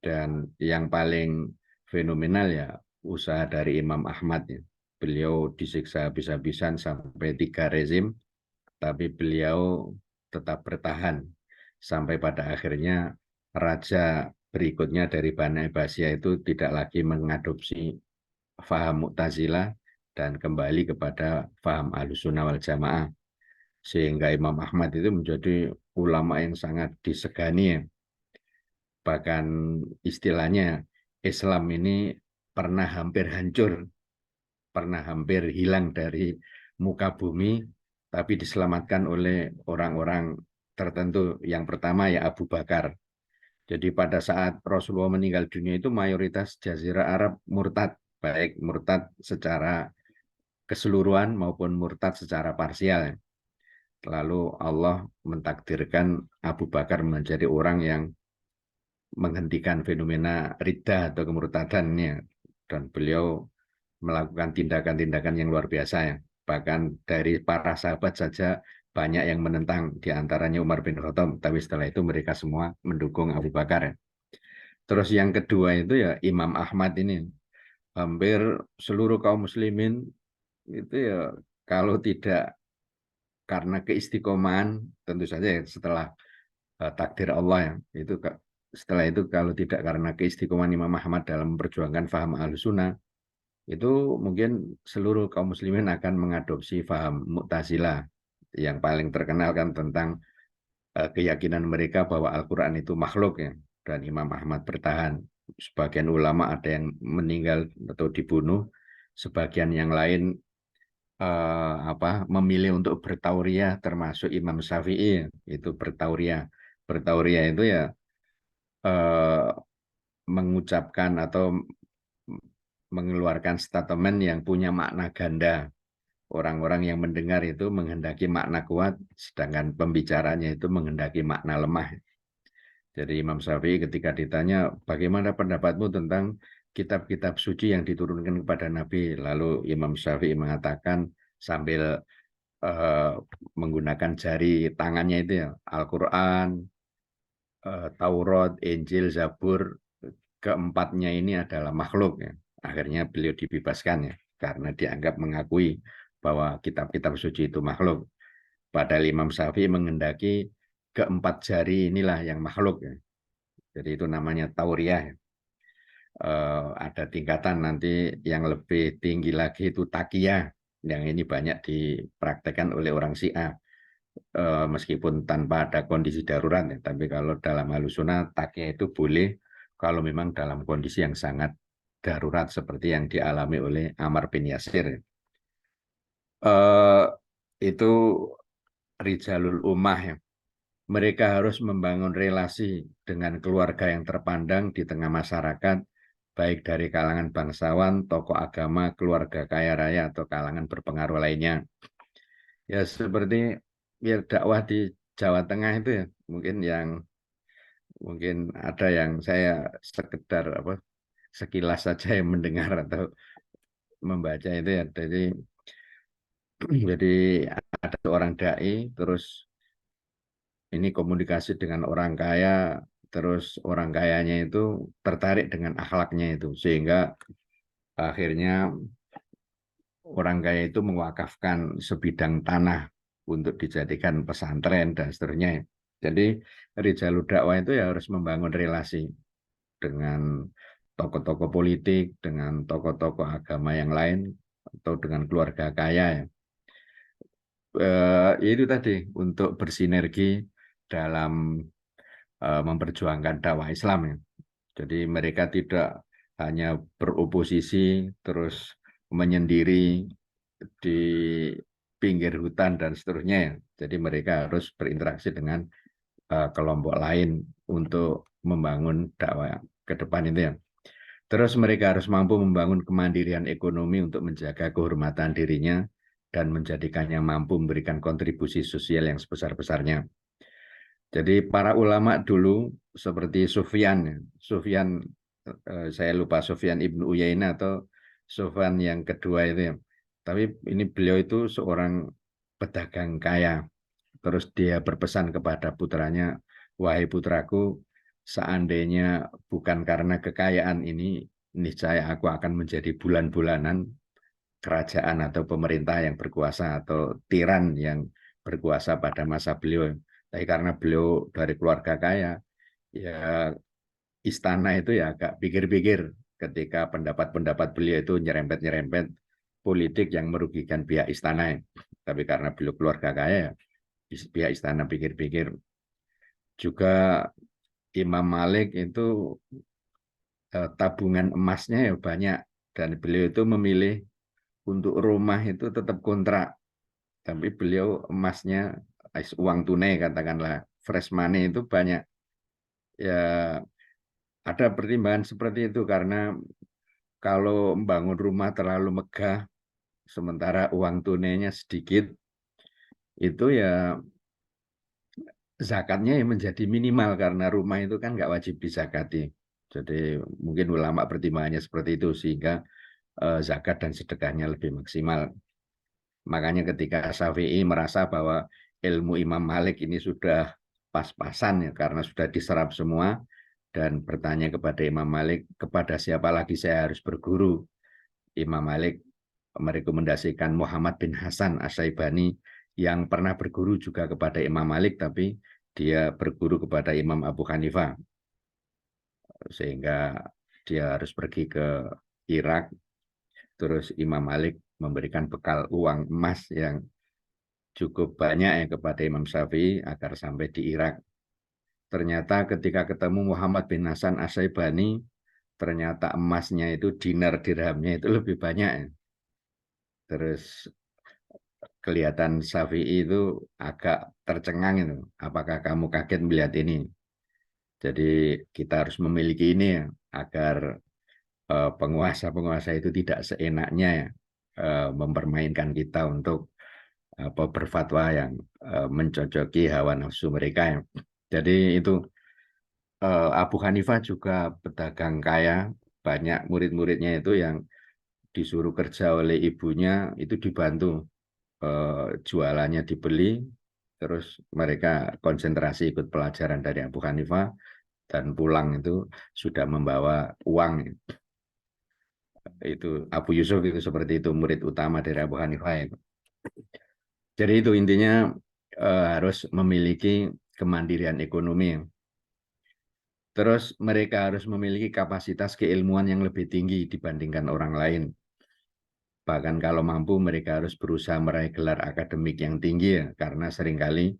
Dan yang paling fenomenal ya usaha dari Imam Ahmad ya. Beliau disiksa habis-habisan sampai 3 rezim, tapi beliau tetap bertahan sampai pada akhirnya raja berikutnya dari Bani Abbasiyah itu tidak lagi mengadopsi faham Mu'tazilah dan kembali kepada faham Ahlussunnah wal Jamaah, sehingga Imam Ahmad itu menjadi ulama yang sangat disegani ya. Bahkan istilahnya Islam ini pernah hampir hancur, pernah hampir hilang dari muka bumi, tapi diselamatkan oleh orang-orang tertentu. Yang pertama ya Abu Bakar. Jadi pada saat Rasulullah meninggal dunia itu mayoritas Jazirah Arab murtad, baik murtad secara keseluruhan maupun murtad secara parsial. Lalu Allah mentakdirkan Abu Bakar menjadi orang yang menghentikan fenomena riddah atau kemurtadannya, dan beliau melakukan tindakan-tindakan yang luar biasa ya. Bahkan dari para sahabat saja banyak yang menentang, diantaranya Umar bin Khattab, tapi setelah itu mereka semua mendukung Abu Bakar ya. Terus yang kedua itu ya Imam Ahmad ini, hampir seluruh kaum muslimin itu ya kalau tidak karena keistiqomahan, tentu saja ya, setelah takdir Allah ya, itu setelah itu kalau tidak karena keistiqomahan Imam Ahmad dalam memperjuangkan faham Ahlussunnah, itu mungkin seluruh kaum muslimin akan mengadopsi faham Mu'tazilah. Yang paling terkenal kan tentang keyakinan mereka bahwa Al-Quran itu makhluk ya, dan Imam Ahmad bertahan. Sebagian ulama ada yang meninggal atau dibunuh, sebagian yang lain memilih untuk bertauriah, termasuk Imam Syafi'i itu bertauriah. Bertauriah itu ya mengucapkan atau mengeluarkan statement yang punya makna ganda. Orang-orang yang mendengar itu menghendaki makna kuat, sedangkan pembicaranya itu menghendaki makna lemah. Jadi Imam Syafi'i ketika ditanya, bagaimana pendapatmu tentang kitab-kitab suci yang diturunkan kepada Nabi? Lalu Imam Syafi'i mengatakan sambil menggunakan jari tangannya itu ya, Al-Quran, Taurat, Injil, Zabur, keempatnya ini adalah makhluk ya. Akhirnya beliau dibebaskan ya, karena dianggap mengakui bahwa kitab-kitab suci itu makhluk. Padahal Imam Syafi'i menghendaki keempat jari inilah yang makhluk ya. Jadi itu namanya tauriah. Ada tingkatan nanti yang lebih tinggi lagi itu takiyah, yang ini banyak dipraktekkan oleh orang Syiah. Meskipun tanpa ada kondisi darurat ya. Tapi kalau dalam Ahlussunnah takiyah itu boleh kalau memang dalam kondisi yang sangat darurat seperti yang dialami oleh Ammar bin Yasir. Itu Rijalul Ummah ya. Mereka harus membangun relasi dengan keluarga yang terpandang di tengah masyarakat, baik dari kalangan bangsawan, tokoh agama, keluarga kaya raya, atau kalangan berpengaruh lainnya. Ya seperti ya dakwah di Jawa Tengah itu ya, mungkin ada yang saya sekedar sekilas saja yang mendengar atau membaca itu ya. Jadi ada seorang dai, terus ini komunikasi dengan orang kaya, terus orang kayanya itu tertarik dengan akhlaknya itu, sehingga akhirnya orang kaya itu mewakafkan sebidang tanah untuk dijadikan pesantren dan seterusnya. Jadi Rijalud Dakwah itu ya harus membangun relasi dengan tokoh-tokoh politik, dengan tokoh-tokoh agama yang lain, atau dengan keluarga kaya ya. Itu tadi untuk bersinergi dalam memperjuangkan dakwah Islam ya. Jadi mereka tidak hanya beroposisi terus menyendiri di pinggir hutan dan seterusnya ya. Jadi mereka harus berinteraksi dengan kelompok lain untuk membangun dakwah ke depan itu ya. Terus mereka harus mampu membangun kemandirian ekonomi untuk menjaga kehormatan dirinya dan menjadikannya mampu memberikan kontribusi sosial yang sebesar-besarnya. Jadi para ulama dulu seperti Sufyan, saya lupa Sufyan Ibnu Uyainah atau Sufyan yang kedua itu ya. Tapi ini beliau itu seorang pedagang kaya. Terus dia berpesan kepada putranya, wahai putraku, seandainya bukan karena kekayaan ini, niscaya aku akan menjadi bulan-bulanan kerajaan atau pemerintah yang berkuasa atau tiran yang berkuasa pada masa beliau. Tapi karena beliau dari keluarga kaya, ya istana itu ya agak pikir-pikir ketika pendapat-pendapat beliau itu nyerempet-nyerempet politik yang merugikan pihak istana. Tapi karena beliau keluarga kaya, pihak istana pikir-pikir. Juga Imam Malik itu tabungan emasnya ya banyak, dan beliau itu memilih untuk rumah itu tetap kontrak, tapi beliau emasnya uang tunai, katakanlah fresh money itu banyak. Ya ada pertimbangan seperti itu karena kalau membangun rumah terlalu megah sementara uang tunainya sedikit, itu ya zakatnya yang menjadi minimal karena rumah itu kan nggak wajib dizakati. Jadi mungkin ulama pertimbangannya seperti itu sehingga zakat dan sedekahnya lebih maksimal. Makanya ketika Syafi'i merasa bahwa ilmu Imam Malik ini sudah pas-pasan ya karena sudah diserap semua, dan bertanya kepada Imam Malik, kepada siapa lagi saya harus berguru? Imam Malik merekomendasikan Muhammad bin Hasan Asy-Syaibani yang pernah berguru juga kepada Imam Malik, tapi dia berguru kepada Imam Abu Hanifah, sehingga dia harus pergi ke Irak. Terus Imam Malik memberikan bekal uang emas yang cukup banyak ya kepada Imam Syafi'i agar sampai di Irak. Ternyata ketika ketemu Muhammad bin Hasan Asy-Syaibani, ternyata emasnya itu dinar dirhamnya itu lebih banyak ya. Terus kelihatan Syafi'i itu agak tercengang itu. Apakah kamu kaget melihat ini? Jadi kita harus memiliki ini ya, agar penguasa-penguasa itu tidak seenaknya ya, mempermainkan kita untuk berfatwa yang mencocoki hawa nafsu mereka ya. Jadi itu Abu Hanifah juga pedagang kaya, banyak murid-muridnya itu yang disuruh kerja oleh ibunya itu dibantu, jualannya dibeli, terus mereka konsentrasi ikut pelajaran dari Abu Hanifah dan pulang itu sudah membawa uang. Itu Abu Yusuf itu seperti itu, murid utama dari Abu Hanifah itu. Jadi itu intinya harus memiliki kemandirian ekonomi. Terus mereka harus memiliki kapasitas keilmuan yang lebih tinggi dibandingkan orang lain. Bahkan kalau mampu mereka harus berusaha meraih gelar akademik yang tinggi ya, karena seringkali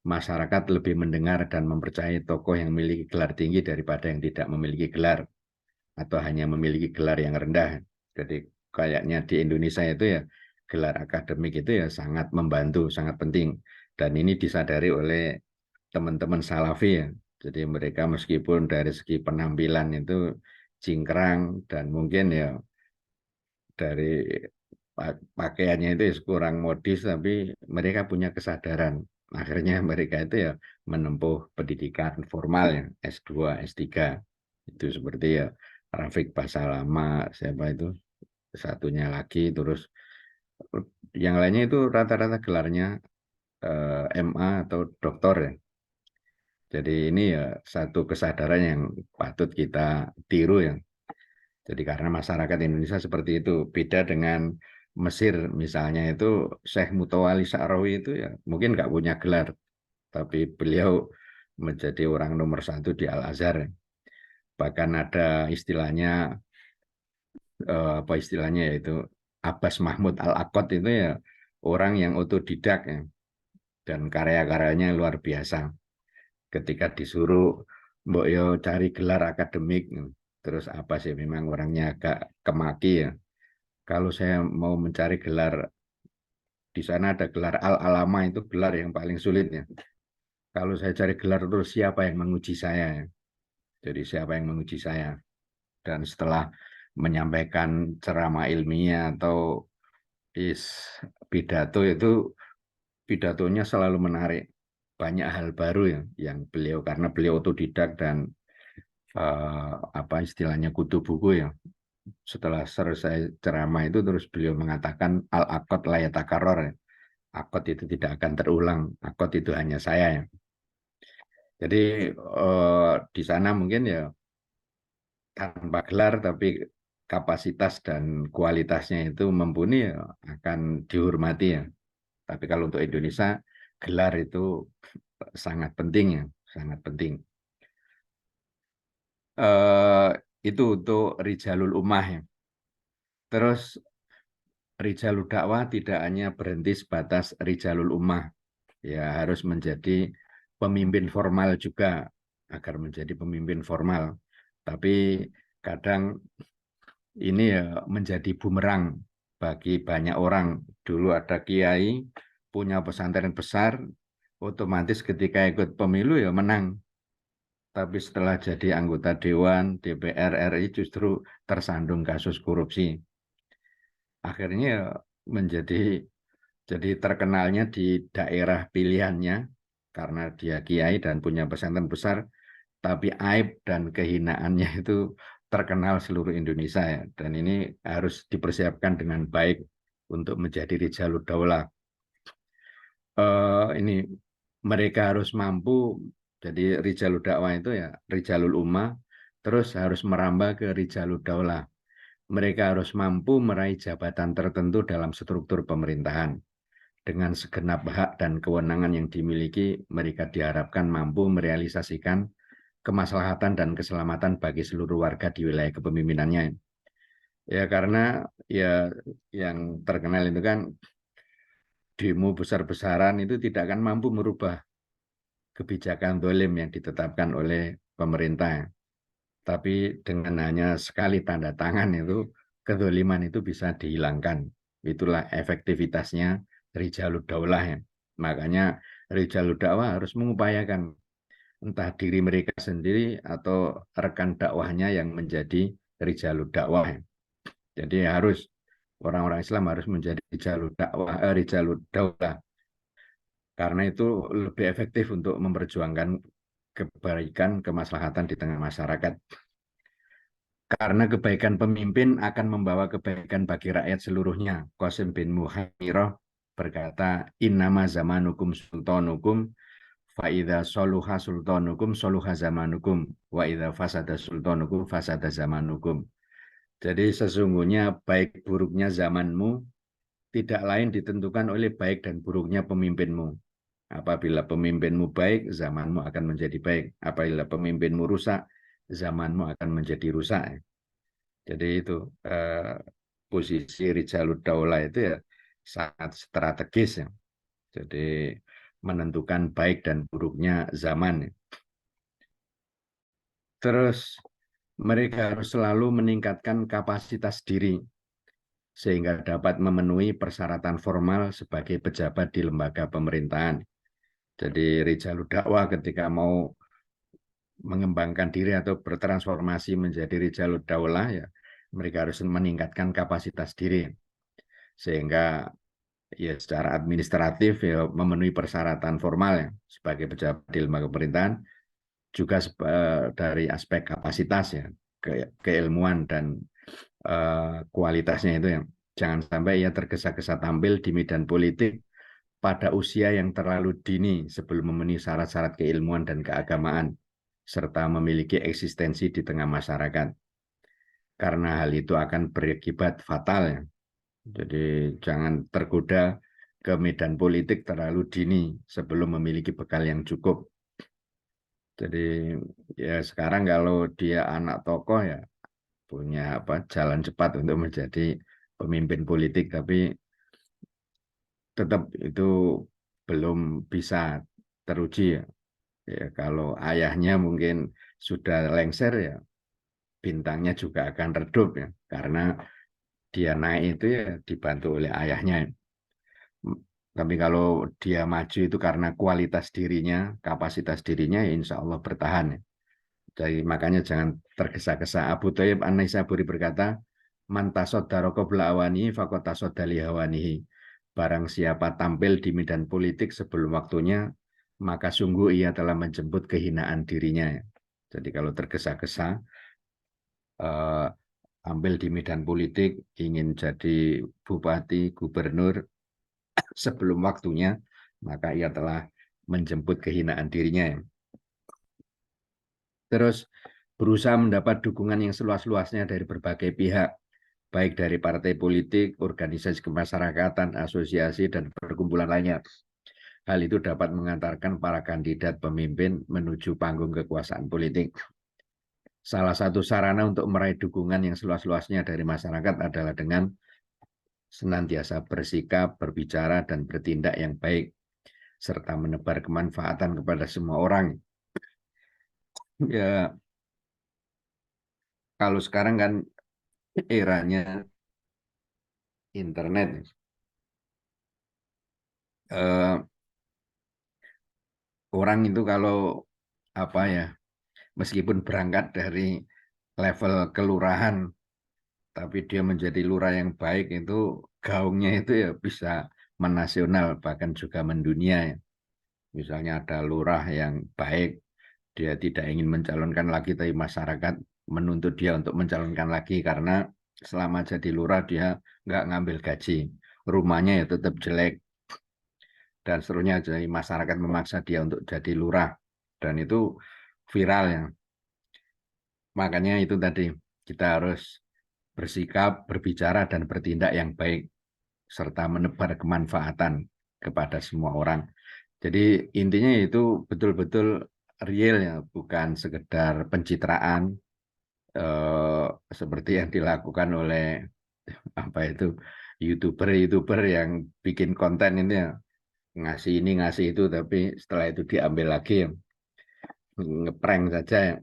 masyarakat lebih mendengar dan mempercayai tokoh yang memiliki gelar tinggi daripada yang tidak memiliki gelar atau hanya memiliki gelar yang rendah. Jadi kayaknya di Indonesia itu ya gelar akademik itu ya sangat membantu, sangat penting. Dan ini disadari oleh teman-teman Salafi ya. Jadi mereka meskipun dari segi penampilan itu cingkrang, dan mungkin ya dari pakaiannya itu kurang modis, tapi mereka punya kesadaran. Akhirnya mereka itu ya menempuh pendidikan formal ya, S2, S3. Itu seperti ya Rafiq Basalama, siapa itu satunya lagi, terus yang lainnya itu rata-rata gelarnya MA atau doktor ya. Jadi ini ya satu kesadaran yang patut kita tiru ya. Jadi karena masyarakat Indonesia seperti itu, beda dengan Mesir misalnya itu Syekh Mutawalli Sa'rawi itu ya mungkin nggak punya gelar, tapi beliau menjadi orang nomor satu di Al-Azhar. Bahkan ada istilahnya, apa istilahnya yaitu Abbas Mahmud Al-Aqad itu ya orang yang otodidak ya, dan karya-karyanya luar biasa. Ketika disuruh mbok yo cari gelar akademik, terus apa sih, memang orangnya agak kemaki ya. Kalau saya mau mencari gelar, di sana ada gelar Al-Alama, itu gelar yang paling sulit ya. Kalau saya cari gelar terus siapa yang menguji saya ya. Jadi siapa yang menguji saya. Dan setelah menyampaikan ceramah ilmiah atau pidato itu, pidatonya selalu menarik. Banyak hal baru ya yang beliau, karena beliau otodidak dan apa istilahnya kutu buku ya. Setelah selesai ceramah itu terus beliau mengatakan al-aqad la yatakarrar ya. Akad itu tidak akan terulang. Akad itu hanya saya ya. Jadi di sana mungkin ya tanpa gelar tapi kapasitas dan kualitasnya itu mumpuni ya, akan dihormati ya. Tapi kalau untuk Indonesia gelar itu sangat penting ya, sangat penting. Itu untuk Rijalul Ummah ya. Terus Rijalul Dakwah tidak hanya berhenti sebatas Rijalul Ummah, ya harus menjadi pemimpin formal juga, agar menjadi pemimpin formal. Tapi kadang ini ya menjadi bumerang bagi banyak orang. Dulu ada kiai punya pesantren besar, otomatis ketika ikut pemilu ya menang. Tapi setelah jadi anggota Dewan, DPR RI justru tersandung kasus korupsi. Akhirnya menjadi jadi terkenalnya di daerah pilihannya karena dia kiai dan punya pesantren besar, tapi aib dan kehinaannya itu terkenal seluruh Indonesia ya. Dan ini harus dipersiapkan dengan baik untuk menjadi Rijalud Daulah. Ini mereka harus mampu jadi Rijalud Dakwah itu ya Rijalul Ummah, terus harus merambah ke Rijalud Daulah. Mereka harus mampu meraih jabatan tertentu dalam struktur pemerintahan. Dengan segenap hak dan kewenangan yang dimiliki, mereka diharapkan mampu merealisasikan kemaslahatan dan keselamatan bagi seluruh warga di wilayah kepemimpinannya. Ya karena ya yang terkenal itu kan demo besar-besaran itu tidak akan mampu merubah kebijakan dolim yang ditetapkan oleh pemerintah. Tapi dengan hanya sekali tanda tangan itu, kedoliman itu bisa dihilangkan. Itulah efektivitasnya Rijalud Daulah ya. Makanya Rijalud Dakwah harus mengupayakan entah diri mereka sendiri atau rekan dakwahnya yang menjadi Rijalud Dakwah. Jadi harus orang-orang Islam harus menjadi Rijalud Dakwah, Rijalud Daulah. Karena itu lebih efektif untuk memperjuangkan kebaikan, kemaslahatan di tengah masyarakat. Karena kebaikan pemimpin akan membawa kebaikan bagi rakyat seluruhnya. Qasim bin Muhaimirah berkata, innama zamanukum sultanukum, fa idza soluha sultanukum soluha zamanukum, wa idza fasada sultanukum fasada zamanukum. Jadi sesungguhnya baik buruknya zamanmu tidak lain ditentukan oleh baik dan buruknya pemimpinmu. Apabila pemimpinmu baik, zamanmu akan menjadi baik. Apabila pemimpinmu rusak, zamanmu akan menjadi rusak. Jadi itu posisi Rijalud Daulah itu ya sangat strategis ya. Jadi menentukan baik dan buruknya zaman. Terus mereka harus selalu meningkatkan kapasitas diri sehingga dapat memenuhi persyaratan formal sebagai pejabat di lembaga pemerintahan. Jadi Rijalud Dakwah ketika mau mengembangkan diri atau bertransformasi menjadi rijalud daulah, ya mereka harus meningkatkan kapasitas diri sehingga ya secara administratif ya memenuhi persyaratan formal ya sebagai pejabat di lembaga pemerintahan, juga dari aspek kapasitas ya keilmuan dan kualitasnya itu ya. Jangan sampai ia tergesa-gesa tampil di medan politik pada usia yang terlalu dini sebelum memenuhi syarat-syarat keilmuan dan keagamaan, serta memiliki eksistensi di tengah masyarakat. Karena hal itu akan berakibat fatal ya. Jadi jangan tergoda ke medan politik terlalu dini sebelum memiliki bekal yang cukup. Jadi ya sekarang kalau dia anak tokoh ya punya jalan cepat untuk menjadi pemimpin politik, tapi tetap itu belum bisa teruji ya. Ya kalau ayahnya mungkin sudah lengser ya bintangnya juga akan redup ya karena dia naik itu ya dibantu oleh ayahnya. Tapi kalau dia maju itu karena kualitas dirinya, kapasitas dirinya, ya insya Allah bertahan ya. Jadi makanya jangan tergesa-gesa. Abu Thayyib An-Naisaburi berkata, man tasaddara qabla awanihi faqad tasadda li hawanihi. Barang siapa tampil di medan politik sebelum waktunya, maka sungguh ia telah menjemput kehinaan dirinya. Jadi kalau tergesa-gesa tampil di medan politik, ingin jadi bupati, gubernur sebelum waktunya, maka ia telah menjemput kehinaan dirinya. Terus berusaha mendapat dukungan yang seluas-luasnya dari berbagai pihak, baik dari partai politik, organisasi kemasyarakatan, asosiasi, dan perkumpulan lainnya. Hal itu dapat mengantarkan para kandidat pemimpin menuju panggung kekuasaan politik. Salah satu sarana untuk meraih dukungan yang seluas-luasnya dari masyarakat adalah dengan senantiasa bersikap, berbicara, dan bertindak yang baik, serta menebar kemanfaatan kepada semua orang. Ya, kalau sekarang kan eranya internet, orang itu kalau meskipun berangkat dari level kelurahan, tapi dia menjadi lurah yang baik itu gaungnya itu ya bisa menasional bahkan juga mendunia ya. Misalnya ada lurah yang baik, dia tidak ingin mencalonkan lagi, tapi masyarakat menuntut dia untuk mencalonkan lagi karena selama jadi lurah dia nggak ngambil gaji, rumahnya ya tetap jelek dan seterusnya. Jadi masyarakat memaksa dia untuk jadi lurah dan itu viral ya. Makanya itu tadi kita harus bersikap, berbicara, dan bertindak yang baik serta menebar kemanfaatan kepada semua orang. Jadi intinya itu betul-betul real ya, bukan sekedar pencitraan seperti yang dilakukan oleh YouTuber yang bikin konten ini ya, ngasih ini ngasih itu, tapi setelah itu diambil lagi ya, ngeprank saja ya.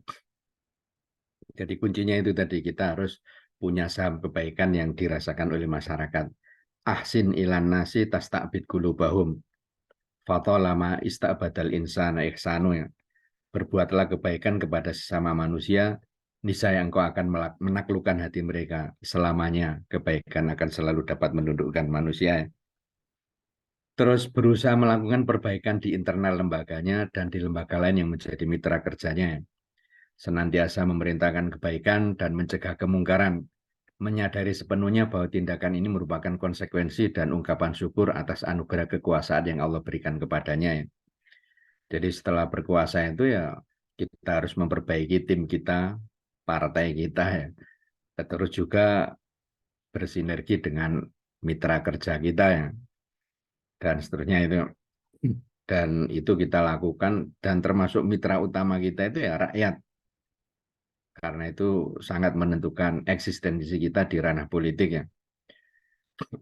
Jadi kuncinya itu tadi, kita harus punya saham kebaikan yang dirasakan oleh masyarakat. Ahsin ilan nasi tasta'bid qulubahum. Fatolama ista'badal insana ihsanu ya. Berbuatlah kebaikan kepada sesama manusia, niscaya engkau akan menaklukkan hati mereka. Selamanya kebaikan akan selalu dapat menundukkan manusia. Terus berusaha melakukan perbaikan di internal lembaganya dan di lembaga lain yang menjadi mitra kerjanya. Senantiasa memerintahkan kebaikan dan mencegah kemungkaran, menyadari sepenuhnya bahwa tindakan ini merupakan konsekuensi dan ungkapan syukur atas anugerah kekuasaan yang Allah berikan kepadanya. Jadi setelah berkuasa itu ya kita harus memperbaiki tim kita, partai kita ya. Terus juga bersinergi dengan mitra kerja kita ya. Dan seterusnya itu. Dan itu kita lakukan dan termasuk mitra utama kita itu ya rakyat. Karena itu sangat menentukan eksistensi kita di ranah politik ya.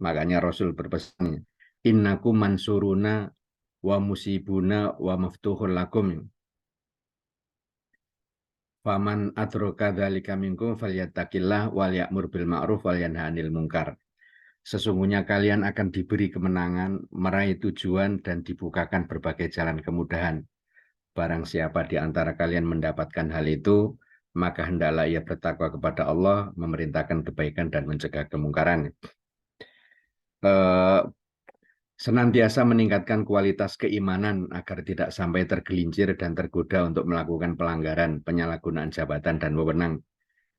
Makanya Rasul berpesan, innakum mansuruna wa musibuna wa maftuhul lakum. Faman atroka dzalika minkum falyattaqillah wal ya'mur bil ma'ruf wal yanha 'anil munkar. Sesungguhnya kalian akan diberi kemenangan, meraih tujuan dan dibukakan berbagai jalan kemudahan. barang siapa di antara kalian mendapatkan hal itu, maka hendaklah ia bertakwa kepada Allah, memerintahkan kebaikan dan mencegah kemungkaran. Senantiasa meningkatkan kualitas keimanan agar tidak sampai tergelincir dan tergoda untuk melakukan pelanggaran, penyalahgunaan jabatan dan wewenang.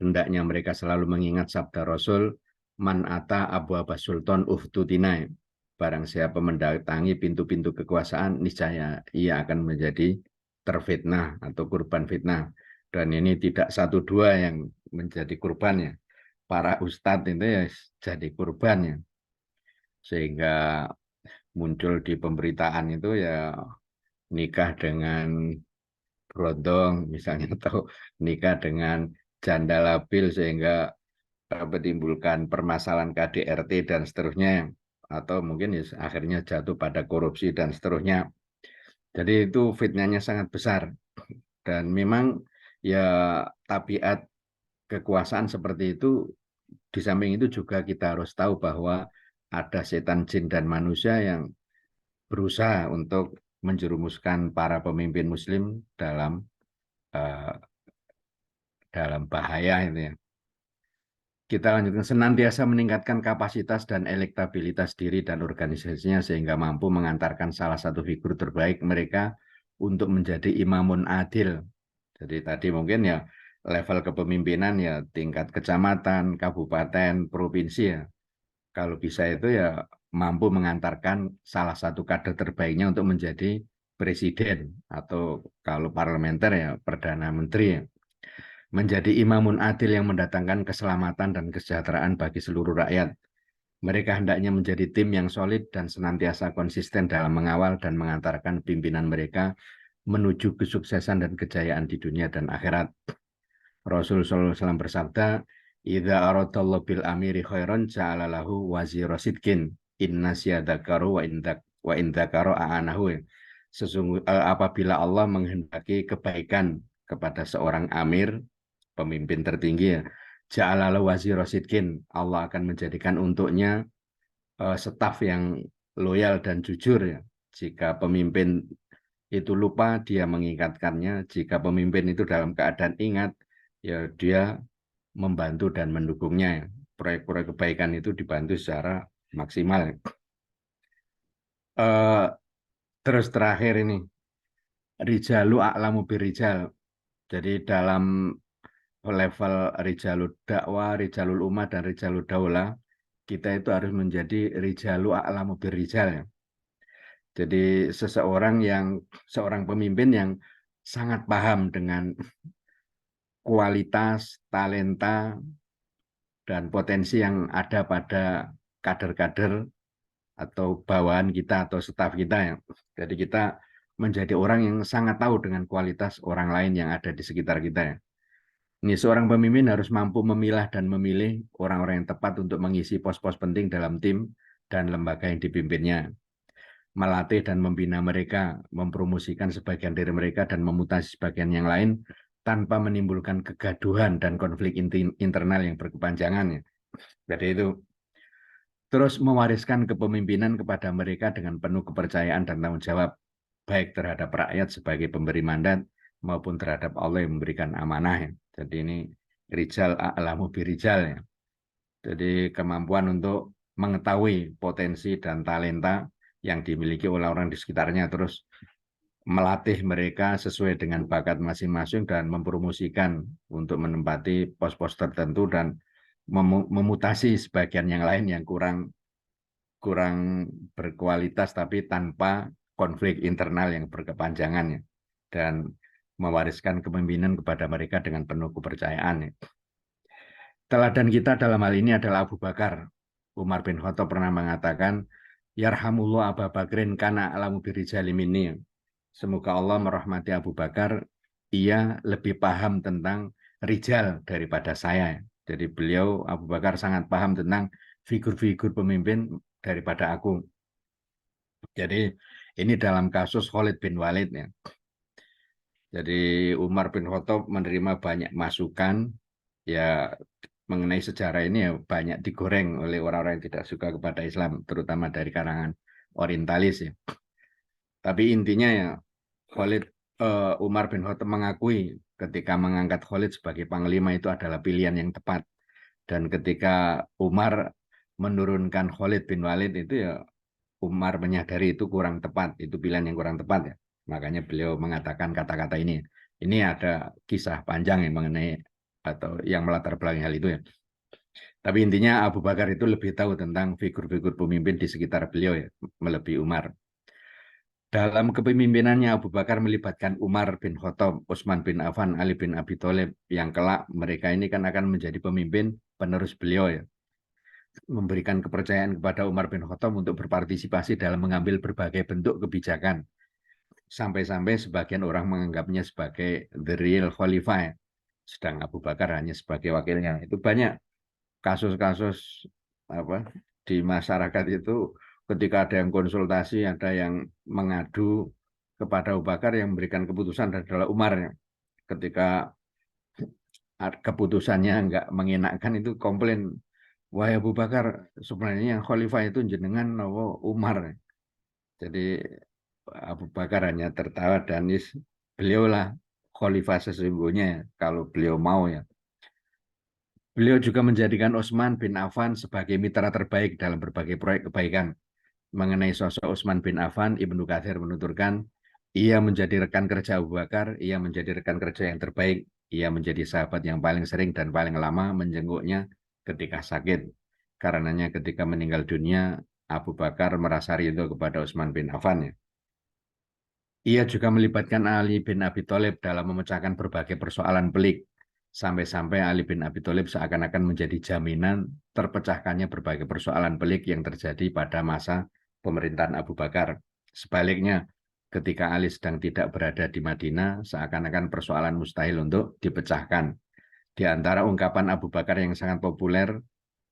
Hendaknya mereka selalu mengingat sabda Rasul, man ata abwaba sultan uftutina. Barang siapa mendatangi pintu-pintu kekuasaan, niscaya ia akan menjadi terfitnah atau kurban fitnah. Dan ini tidak satu dua yang menjadi kurbannya. Para ustadz itu ya jadi kurbannya. Sehingga muncul di pemberitaan itu ya nikah dengan berondong misalnya, atau nikah dengan janda labil sehingga menimbulkan permasalahan KDRT dan seterusnya, atau mungkin ya akhirnya jatuh pada korupsi dan seterusnya. Jadi itu fitnahnya sangat besar, dan memang ya tabiat kekuasaan seperti itu. Di samping itu juga kita harus tahu bahwa ada setan jin dan manusia yang berusaha untuk menjerumuskan para pemimpin muslim uh, dalam bahaya itu ya. Kita lanjutkan, senantiasa meningkatkan kapasitas dan elektabilitas diri dan organisasinya sehingga mampu mengantarkan salah satu figur terbaik mereka untuk menjadi imamun adil. Jadi tadi mungkin ya level kepemimpinan ya tingkat kecamatan, kabupaten, provinsi ya. Kalau bisa itu ya mampu mengantarkan salah satu kader terbaiknya untuk menjadi presiden, atau kalau parlementer ya perdana menteri ya. Menjadi imamun adil yang mendatangkan keselamatan dan kesejahteraan bagi seluruh rakyat. Mereka hendaknya menjadi tim yang solid dan senantiasa konsisten dalam mengawal dan mengantarkan pimpinan mereka menuju kesuksesan dan kejayaan di dunia dan akhirat. Rasul SAW bersabda, "Idza aradallahu bil amiri khairan ja'ala lahu wazira sidqin, inna siyadakaru wa indakaru a'anahu." Apabila Allah menghendaki kebaikan kepada seorang amir, pemimpin tertinggi ya, ja'ala lahu wazira sidqin, Allah akan menjadikan untuknya staf yang loyal dan jujur ya. Jika pemimpin itu lupa, dia mengingatkannya. Jika pemimpin itu dalam keadaan ingat, ya dia membantu dan mendukungnya. Proyek-proyek kebaikan itu dibantu secara maksimal. Terus terakhir ini, rijalu a'lamu birijal. Jadi dalam level rijalud dakwah, rijalul ummah, dan rijalud daulah, kita itu harus menjadi rijalu a'lamu birijal ya. Jadi seorang pemimpin yang sangat paham dengan kualitas, talenta, dan potensi yang ada pada kader-kader atau bawahan kita atau staf kita ya. Jadi kita menjadi orang yang sangat tahu dengan kualitas orang lain yang ada di sekitar kita ya. Ini seorang pemimpin harus mampu memilah dan memilih orang-orang yang tepat untuk mengisi pos-pos penting dalam tim dan lembaga yang dipimpinnya. Melatih dan membina mereka, mempromosikan sebagian dari mereka dan memutasi sebagian yang lain tanpa menimbulkan kegaduhan dan konflik internal yang berkepanjangan. Jadi itu terus mewariskan kepemimpinan kepada mereka dengan penuh kepercayaan dan tanggung jawab, baik terhadap rakyat sebagai pemberi mandat maupun terhadap Allah yang memberikan amanah. Jadi ini rijal a'lamu birijal ya. Jadi kemampuan untuk mengetahui potensi dan talenta yang dimiliki oleh orang di sekitarnya, terus melatih mereka sesuai dengan bakat masing-masing dan mempromosikan untuk menempati pos-pos tertentu dan memutasi sebagian yang lain yang kurang berkualitas tapi tanpa konflik internal yang berkepanjangan ya. Dan mewariskan kepemimpinan kepada mereka dengan penuh kepercayaan ya. Teladan kita dalam hal ini adalah Abu Bakar. Umar bin Khattab pernah mengatakan, "Yarhamullah Abu Bakrin kana alamu birijali minni." Semoga Allah merahmati Abu Bakar, ia lebih paham tentang rijal daripada saya. Jadi beliau, Abu Bakar, sangat paham tentang figur-figur pemimpin daripada aku. Jadi ini dalam kasus Khalid bin Walid ya. Jadi Umar bin Khattab menerima banyak masukan ya mengenai sejarah ini ya, banyak digoreng oleh orang-orang yang tidak suka kepada Islam, terutama dari kalangan orientalis ya. Tapi intinya ya, Khalid Umar bin Khattab mengakui ketika mengangkat Khalid sebagai panglima itu adalah pilihan yang tepat. Dan ketika Umar menurunkan Khalid bin Walid itu ya Umar menyadari itu kurang tepat, itu pilihan yang kurang tepat ya. Makanya beliau mengatakan kata-kata ini. Ini ada kisah panjang yang mengenai atau yang melatar belakangi hal itu ya. Tapi intinya Abu Bakar itu lebih tahu tentang figur-figur pemimpin di sekitar beliau ya, melebihi Umar. Dalam kepemimpinannya Abu Bakar melibatkan Umar bin Khattab, Utsman bin Affan, Ali bin Abi Thalib yang kelak mereka ini kan akan menjadi pemimpin penerus beliau ya. Memberikan kepercayaan kepada Umar bin Khattab untuk berpartisipasi dalam mengambil berbagai bentuk kebijakan. Sampai-sampai sebagian orang menganggapnya sebagai the real khalifah, sedang Abu Bakar hanya sebagai wakilnya. Itu banyak kasus-kasus apa di masyarakat itu ketika ada yang konsultasi, ada yang mengadu kepada Abu Bakar, yang memberikan keputusan adalah Umar. Ketika keputusannya nggak mengenakan itu komplain, wahai Abu Bakar, sebenarnya yang khalifah itu jenengan Umar. Jadi Abu Bakar hanya tertawa dan beliaulah khalifah sesungguhnya kalau beliau mau ya. Beliau juga menjadikan Utsman bin Affan sebagai mitra terbaik dalam berbagai proyek kebaikan. Mengenai sosok Utsman bin Affan, Ibnu Katsir menuturkan, ia menjadi rekan kerja Abu Bakar, ia menjadi rekan kerja yang terbaik, ia menjadi sahabat yang paling sering dan paling lama menjenguknya ketika sakit. Karenanya ketika meninggal dunia, Abu Bakar merasa ridho kepada Utsman bin Affan. Ia juga melibatkan Ali bin Abi Thalib dalam memecahkan berbagai persoalan pelik. Sampai-sampai Ali bin Abi Thalib seakan-akan menjadi jaminan terpecahkannya berbagai persoalan pelik yang terjadi pada masa pemerintahan Abu Bakar. Sebaliknya, ketika Ali sedang tidak berada di Madinah, seakan-akan persoalan mustahil untuk dipecahkan. Di antara ungkapan Abu Bakar yang sangat populer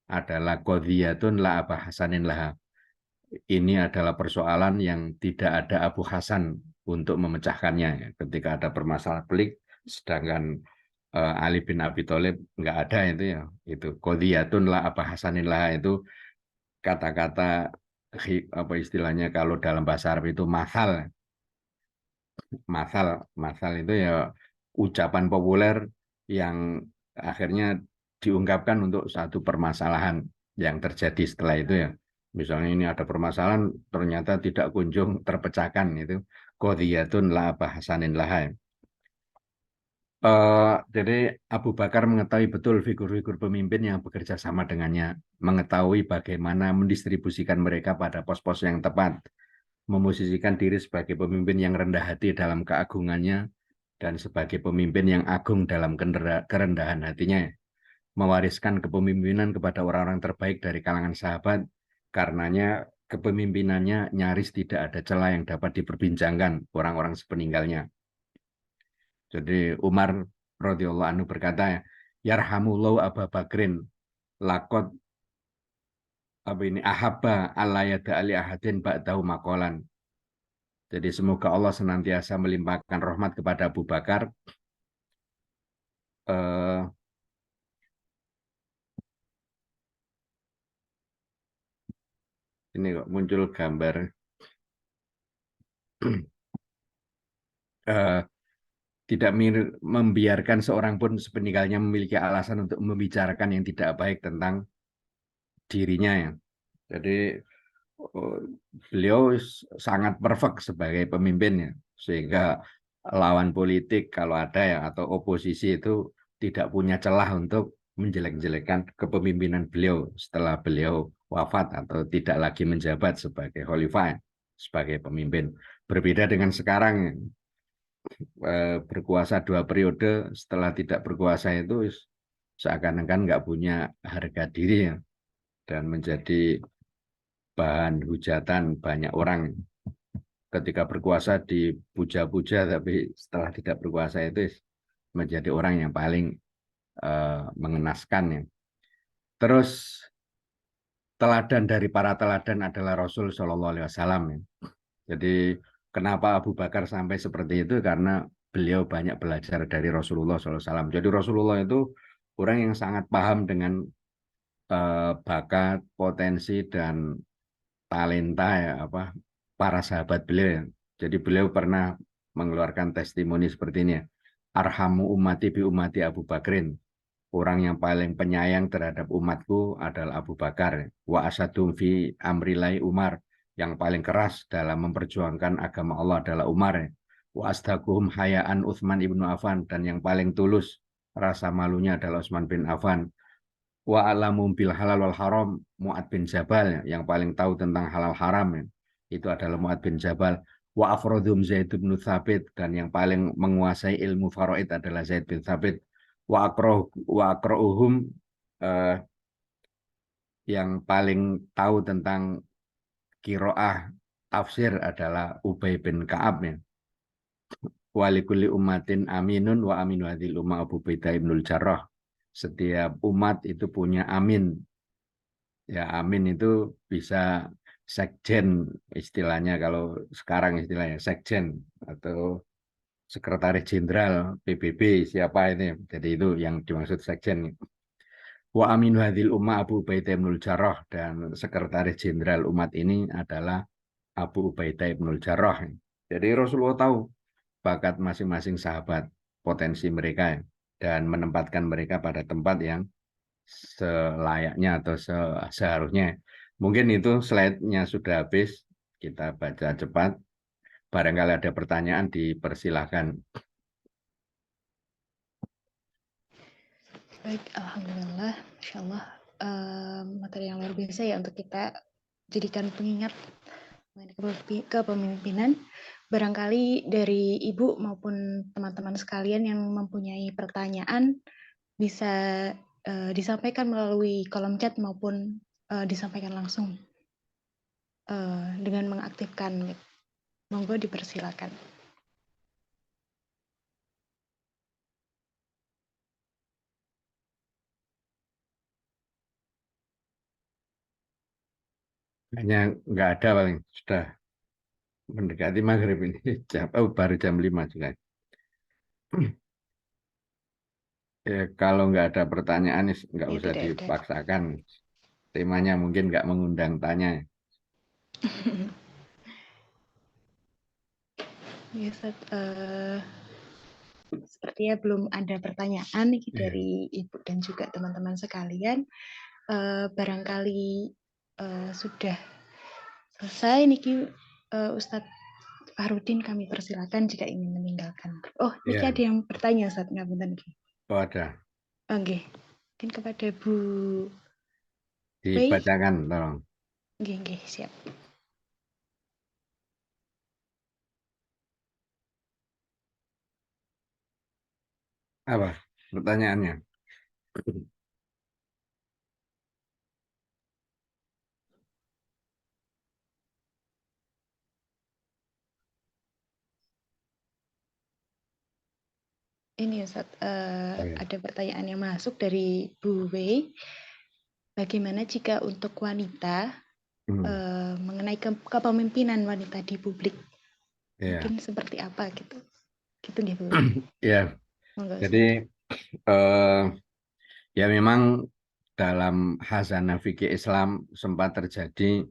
adalah qadhiyatun la Aba Hasanin laha. Ini adalah persoalan yang tidak ada Abu Hasan untuk memecahkannya. Ketika ada permasalahan pelik, sedangkan Ali bin Abi Thalib nggak ada itu ya. Itu qadhiyatun la Aba Hasanin laha itu kata-kata apa istilahnya kalau dalam bahasa Arab itu masal. Masal itu ya ucapan populer yang akhirnya diungkapkan untuk satu permasalahan yang terjadi setelah itu ya. Misalnya ini ada permasalahan ternyata tidak kunjung terpecahkan, itu qadhiyatun la bahasanin laha. Jadi Abu Bakar mengetahui betul figur-figur pemimpin yang bekerja sama dengannya, mengetahui bagaimana mendistribusikan mereka pada pos-pos yang tepat, memosisikan diri sebagai pemimpin yang rendah hati dalam keagungannya dan sebagai pemimpin yang agung dalam kerendahan hatinya, mewariskan kepemimpinan kepada orang-orang terbaik dari kalangan sahabat. Karenanya kepemimpinannya nyaris tidak ada celah yang dapat diperbincangkan orang-orang sepeninggalnya. Jadi Umar radhiyallahu anhu berkata, yarhamullahu Abu Bakrin lakot apa ini ahabba alayada ali ahadin ba'dahu makolan. Jadi semoga Allah senantiasa melimpahkan rahmat kepada Abu Bakar. Ini kok muncul gambar. Tidak membiarkan seorang pun sepeninggalnya memiliki alasan untuk membicarakan yang tidak baik tentang dirinya ya. Jadi beliau sangat perfect sebagai pemimpinnya, sehingga lawan politik kalau ada ya atau oposisi itu tidak punya celah untuk menjelek-jelekan kepemimpinan beliau setelah beliau wafat atau tidak lagi menjabat sebagai khalifah, sebagai pemimpin. Berbeda dengan sekarang berkuasa 2 periode, setelah tidak berkuasa itu seakan-akan nggak punya harga diri ya, dan menjadi bahan hujatan banyak orang. Ketika berkuasa dipuja-puja, tapi setelah tidak berkuasa itu menjadi orang yang paling mengenaskan ya. Terus teladan dari para teladan adalah Rasul Shallallahu Alaihi Wasallam ya. Jadi kenapa Abu Bakar sampai seperti itu? Karena beliau banyak belajar dari Rasulullah SAW. Jadi Rasulullah itu orang yang sangat paham dengan bakat, potensi, dan talenta ya para sahabat beliau. Jadi beliau pernah mengeluarkan testimoni seperti ini. Arhamu ummati bi ummati Abu Bakrin. Orang yang paling penyayang terhadap umatku adalah Abu Bakar. Wa asadum fi amrilai Umar. Yang paling keras dalam memperjuangkan agama Allah adalah Umar. Wa asdaquhum hayaan Utsman ibnu Affan. Dan yang paling tulus rasa malunya adalah Utsman bin Affan. Wa alamum bil halal wal haram Mu'ad bin Jabal. Yang paling tahu tentang halal haram itu adalah Mu'ad bin Jabal. Wa afrodhum Zaid bin Thabit. Dan yang paling menguasai ilmu faraid adalah Zaid bin Thabit. Wa akrohum yang paling tahu tentang kiroah tafsir adalah Ubay bin Ka'ab ya. Walikuli ummatin aminun wa aminu hadil umma Abu Ubaidah ibnul Jarrah. Setiap umat itu punya amin. Ya amin itu bisa sekjen istilahnya, kalau sekarang istilahnya sekjen atau sekretaris jenderal PBB siapa ini. Jadi itu yang dimaksud sekjen. Wa aminu hadil umma Abu Ubaidah ibnul Jarrah, dan sekretaris jenderal umat ini adalah Abu Ubaidah ibnul Jarrah. Jadi Rasulullah tahu bakat masing-masing sahabat, potensi mereka, dan menempatkan mereka pada tempat yang selayaknya atau seharusnya. Mungkin itu slide-nya sudah habis, kita baca cepat. Barangkali ada pertanyaan, dipersilahkan. Baik, alhamdulillah, Masya Allah, materi yang luar biasa ya untuk kita jadikan pengingat mengenai kepemimpinan. Barangkali dari Ibu maupun teman-teman sekalian yang mempunyai pertanyaan bisa disampaikan melalui kolom chat maupun disampaikan langsung dengan mengaktifkan. Monggo dipersilakan. Hanya nggak ada, paling sudah mendekati maghrib ini. Baru jam 5 juga. Ya, kalau nggak ada pertanyaan nggak Ya, usah tidak ada. dipaksakan. Temanya mungkin nggak mengundang tanya. Ya, Ustaz, sepertinya belum ada pertanyaan nih dari Ibu dan juga teman-teman sekalian. Barangkali sudah selesai niki, Ustadz Fahrudin, kami persilakan jika ingin meninggalkan. Oh, niki ada yang bertanya, Ustadz, ngapunten niki. Oh, ada. Oke, mungkin kepada Bu Dibacakan, tolong. Oke, siap. Apa pertanyaannya? Ini Ustaz, ada pertanyaan yang masuk dari Bu Wei. Bagaimana jika untuk wanita mengenai kepemimpinan wanita di publik? Mungkin seperti apa gitu? Gitu nih Bu. Ya, jadi ya memang dalam khazanah fikih Islam sempat terjadi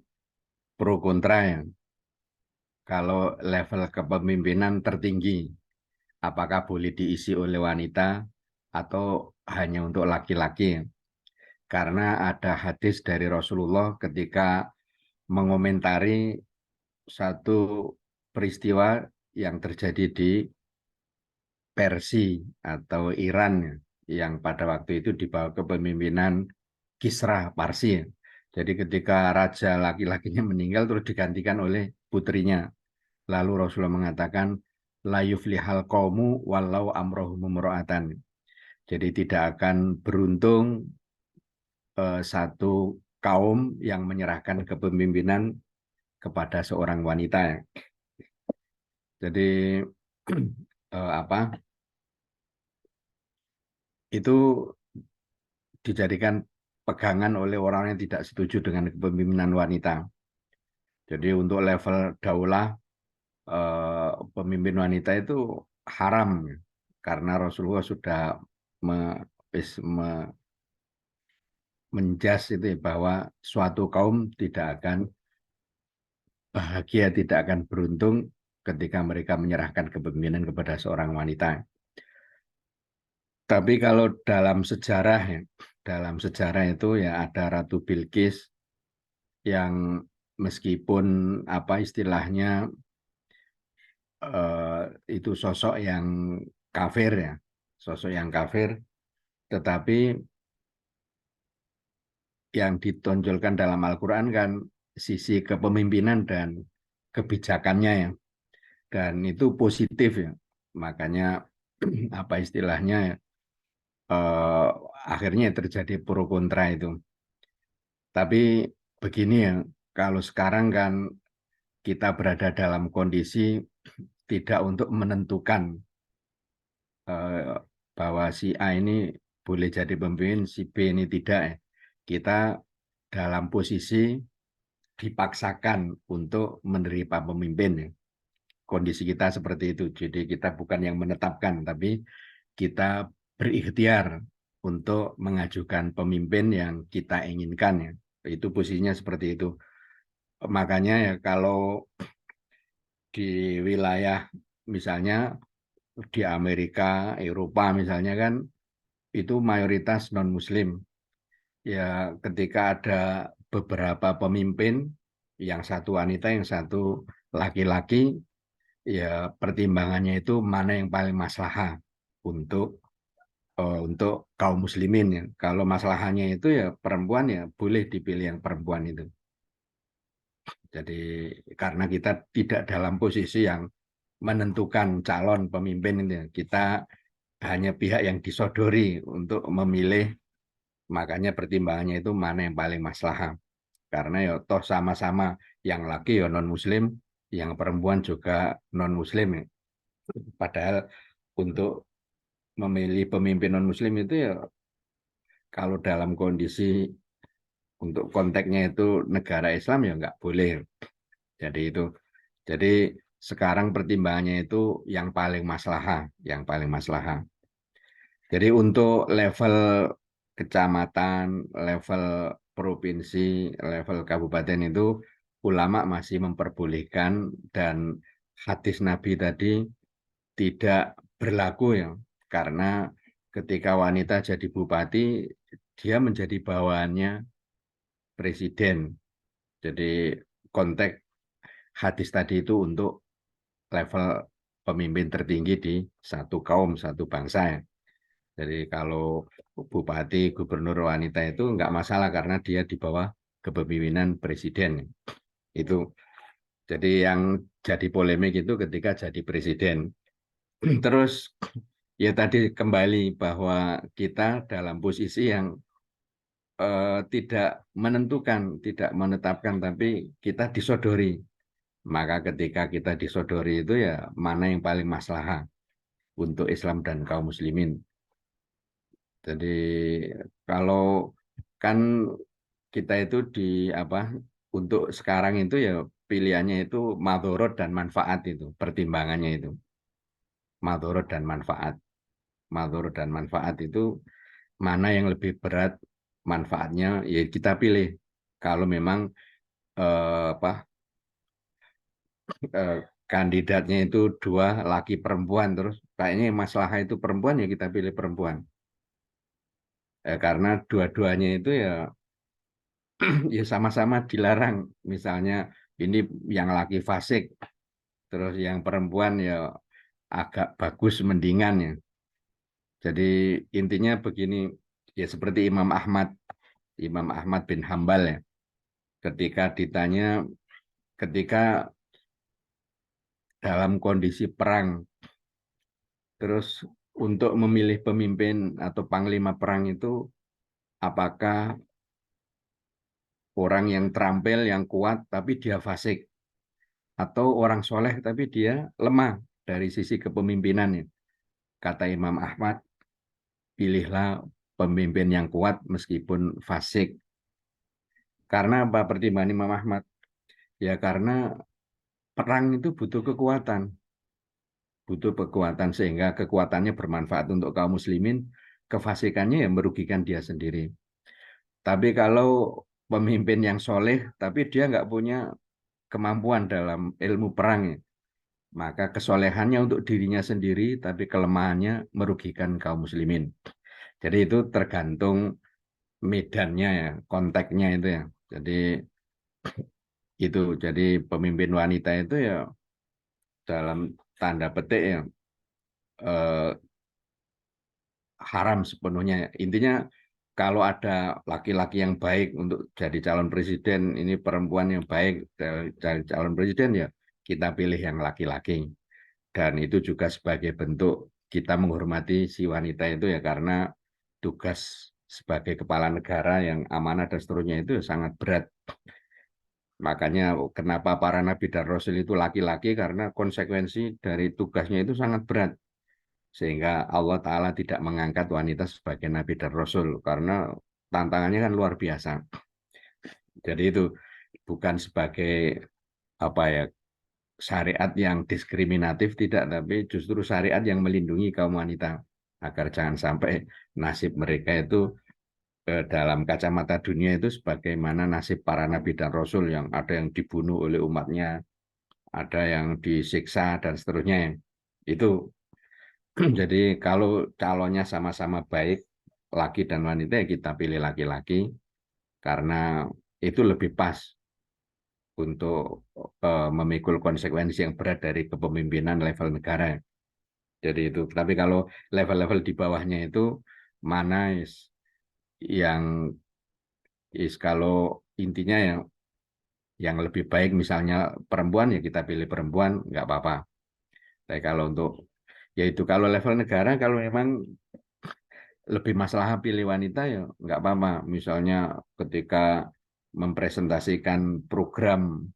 pro kontra ya. Kalau level kepemimpinan tertinggi, apakah boleh diisi oleh wanita atau hanya untuk laki-laki? Karena ada hadis dari Rasulullah ketika mengomentari satu peristiwa yang terjadi di Persia atau Iran yang pada waktu itu di bawah kepemimpinan Kisra Parsi. Jadi ketika raja laki-lakinya meninggal terus digantikan oleh putrinya. Lalu Rasulullah mengatakan la yuflihal qaumu walau amrohum mumra'atan. Jadi tidak akan beruntung satu kaum yang menyerahkan kepemimpinan kepada seorang wanita. Jadi itu dijadikan pegangan oleh orang yang tidak setuju dengan kepemimpinan wanita. Jadi untuk level daulah pemimpin wanita itu haram karena Rasulullah sudah menjas itu bahwa suatu kaum tidak akan bahagia, tidak akan beruntung ketika mereka menyerahkan kepemimpinan kepada seorang wanita. Tapi kalau dalam sejarah ya, dalam sejarah itu ya ada Ratu Bilqis yang meskipun apa istilahnya itu sosok yang kafir ya, sosok yang kafir, tetapi yang ditonjolkan dalam Al-Quran kan sisi kepemimpinan dan kebijakannya ya, dan itu positif ya, makanya apa istilahnya ya, akhirnya terjadi pro kontra itu. Tapi begini ya, kalau sekarang kan kita berada dalam kondisi tidak untuk menentukan bahwa si A ini boleh jadi pemimpin, si B ini tidak ya. Kita dalam posisi dipaksakan untuk menerima pemimpin ya. Kondisi kita seperti itu. Jadi kita bukan yang menetapkan, tapi kita berikhtiar untuk mengajukan pemimpin yang kita inginkan ya. Itu posisinya seperti itu. Makanya ya kalau di wilayah misalnya di Amerika, Eropa misalnya kan itu mayoritas non-Muslim. Ya ketika ada beberapa pemimpin, yang satu wanita, yang satu laki-laki, ya pertimbangannya itu mana yang paling maslahah untuk kaum muslimin ya. Kalau maslahannya itu ya perempuan ya boleh dipilih yang perempuan itu. Jadi karena kita tidak dalam posisi yang menentukan calon pemimpin ini, kita hanya pihak yang disodori untuk memilih, makanya pertimbangannya itu mana yang paling maslahah. Karena ya toh sama-sama yang laki ya non muslim, yang perempuan juga non muslim ya. Padahal untuk memilih pemimpin non muslim itu ya kalau dalam kondisi untuk konteksnya itu negara Islam ya nggak boleh. Jadi itu, jadi sekarang pertimbangannya itu yang paling maslahah, yang paling maslahah. Jadi untuk level kecamatan, level provinsi, level kabupaten itu ulama masih memperbolehkan, dan hadis Nabi tadi tidak berlaku ya, karena ketika wanita jadi bupati dia menjadi bawahannya presiden. Jadi konteks hadis tadi itu untuk level pemimpin tertinggi di satu kaum, satu bangsa ya. Jadi kalau bupati, gubernur wanita itu nggak masalah karena dia di bawah kepemimpinan presiden. Itu jadi yang jadi polemik itu ketika jadi presiden. Terus ya tadi kembali bahwa kita dalam posisi yang tidak menentukan, tidak menetapkan, tapi kita disodori. Maka ketika kita disodori itu ya mana yang paling maslahah untuk Islam dan kaum muslimin. Jadi kalau kan kita itu di apa untuk sekarang itu ya pilihannya itu madorot dan manfaat, itu pertimbangannya itu madorot dan manfaat. Madorot dan manfaat itu mana yang lebih berat manfaatnya ya kita pilih. Kalau memang apa eh, kandidatnya itu dua laki perempuan, terus kayaknya masalah itu perempuan ya kita pilih perempuan. Karena dua-duanya itu ya ya sama-sama dilarang. Misalnya ini yang laki fasik, terus yang perempuan ya agak bagus mendingan ya. Jadi intinya begini, ya seperti Imam Ahmad bin Hambal ya. Ketika ditanya, ketika dalam kondisi perang, terus untuk memilih pemimpin atau panglima perang itu, apakah orang yang terampil, yang kuat, tapi dia fasik, atau orang soleh tapi dia lemah dari sisi kepemimpinannya. Kata Imam Ahmad, pilihlah pemimpin yang kuat meskipun fasik. Karena apa pertimbangan Imam Ahmad? Ya karena perang itu butuh kekuatan. Butuh kekuatan sehingga kekuatannya bermanfaat untuk kaum muslimin, kefasikannya yang merugikan dia sendiri. Tapi kalau pemimpin yang soleh, tapi dia nggak punya kemampuan dalam ilmu perang, maka kesolehannya untuk dirinya sendiri, tapi kelemahannya merugikan kaum muslimin. Jadi itu tergantung medannya ya, konteksnya itu ya. Jadi itu, jadi pemimpin wanita itu ya dalam tanda petik ya eh, haram sepenuhnya. Intinya kalau ada laki-laki yang baik untuk jadi calon presiden, ini perempuan yang baik jadi calon presiden ya kita pilih yang laki-laki. Dan itu juga sebagai bentuk kita menghormati si wanita itu ya, karena tugas sebagai kepala negara yang amanah dan seterusnya itu sangat berat. Makanya kenapa para nabi dan rasul itu laki-laki, karena konsekuensi dari tugasnya itu sangat berat. Sehingga Allah Ta'ala tidak mengangkat wanita sebagai nabi dan rasul, karena tantangannya kan luar biasa. Jadi itu bukan sebagai apa ya, syariat yang diskriminatif, tidak, tapi justru syariat yang melindungi kaum wanita agar jangan sampai nasib mereka itu dalam kacamata dunia itu sebagaimana nasib para nabi dan rasul, yang ada yang dibunuh oleh umatnya, ada yang disiksa dan seterusnya. Itu jadi kalau calonnya sama-sama baik, laki dan wanita, ya kita pilih laki-laki karena itu lebih pas untuk memikul konsekuensi yang berat dari kepemimpinan level negara. Jadi itu. Tapi kalau level-level di bawahnya itu mana yang kalau intinya yang lebih baik, misalnya perempuan ya kita pilih perempuan, nggak apa-apa. Tapi kalau untuk yaitu kalau level negara, kalau memang lebih masalah pilih wanita ya nggak apa-apa. Misalnya ketika mempresentasikan program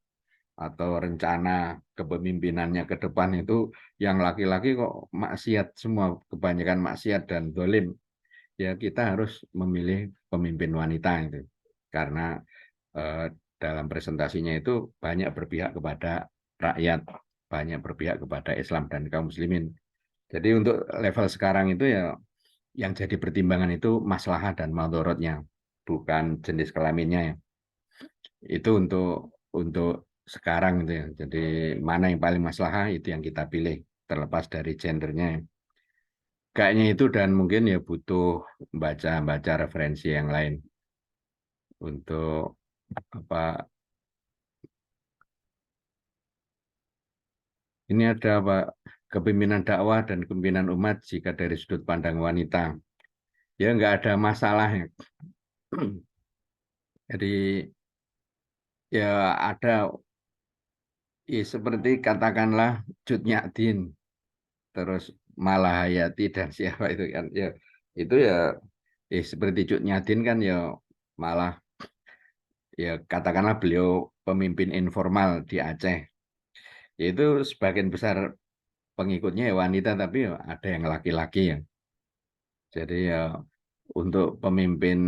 atau rencana kepemimpinannya ke depan itu yang laki-laki kok maksiat semua, kebanyakan maksiat dan dolim, ya kita harus memilih pemimpin wanita itu karena eh, dalam presentasinya itu banyak berpihak kepada rakyat, banyak berpihak kepada Islam dan kaum muslimin. Jadi untuk level sekarang itu ya yang jadi pertimbangan itu maslahah dan madharatnya, bukan jenis kelaminnya ya. Itu untuk sekarang itu ya. Jadi mana yang paling maslahah itu yang kita pilih terlepas dari gendernya. Kayaknya itu, dan mungkin ya butuh baca-baca referensi yang lain untuk apa. Ini ada apa, kepemimpinan dakwah dan kepemimpinan umat jika dari sudut pandang wanita. Ya nggak ada masalah ya. Jadi ya ada ya, seperti katakanlah Cut Nyak terus Malahayati dan siapa itu kan ya, itu ya seperti Cut Nyak kan ya malah ya katakanlah beliau pemimpin informal di Aceh, itu sebagian besar pengikutnya ya wanita, tapi ya ada yang laki-laki ya. Jadi ya untuk pemimpin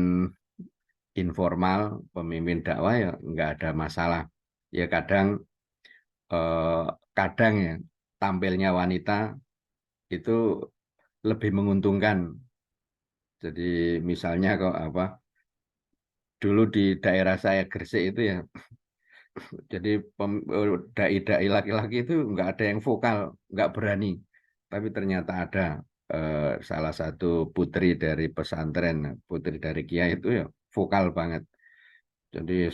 informal, pemimpin dakwah ya nggak ada masalah. Ya kadang eh, kadang ya tampilnya wanita itu lebih menguntungkan. Jadi misalnya kok apa, dulu di daerah saya Gresik itu ya, jadi dai-dai laki-laki itu nggak ada yang vokal, nggak berani. Tapi ternyata ada salah satu putri dari pesantren, putri dari kiai itu ya vokal banget. Jadi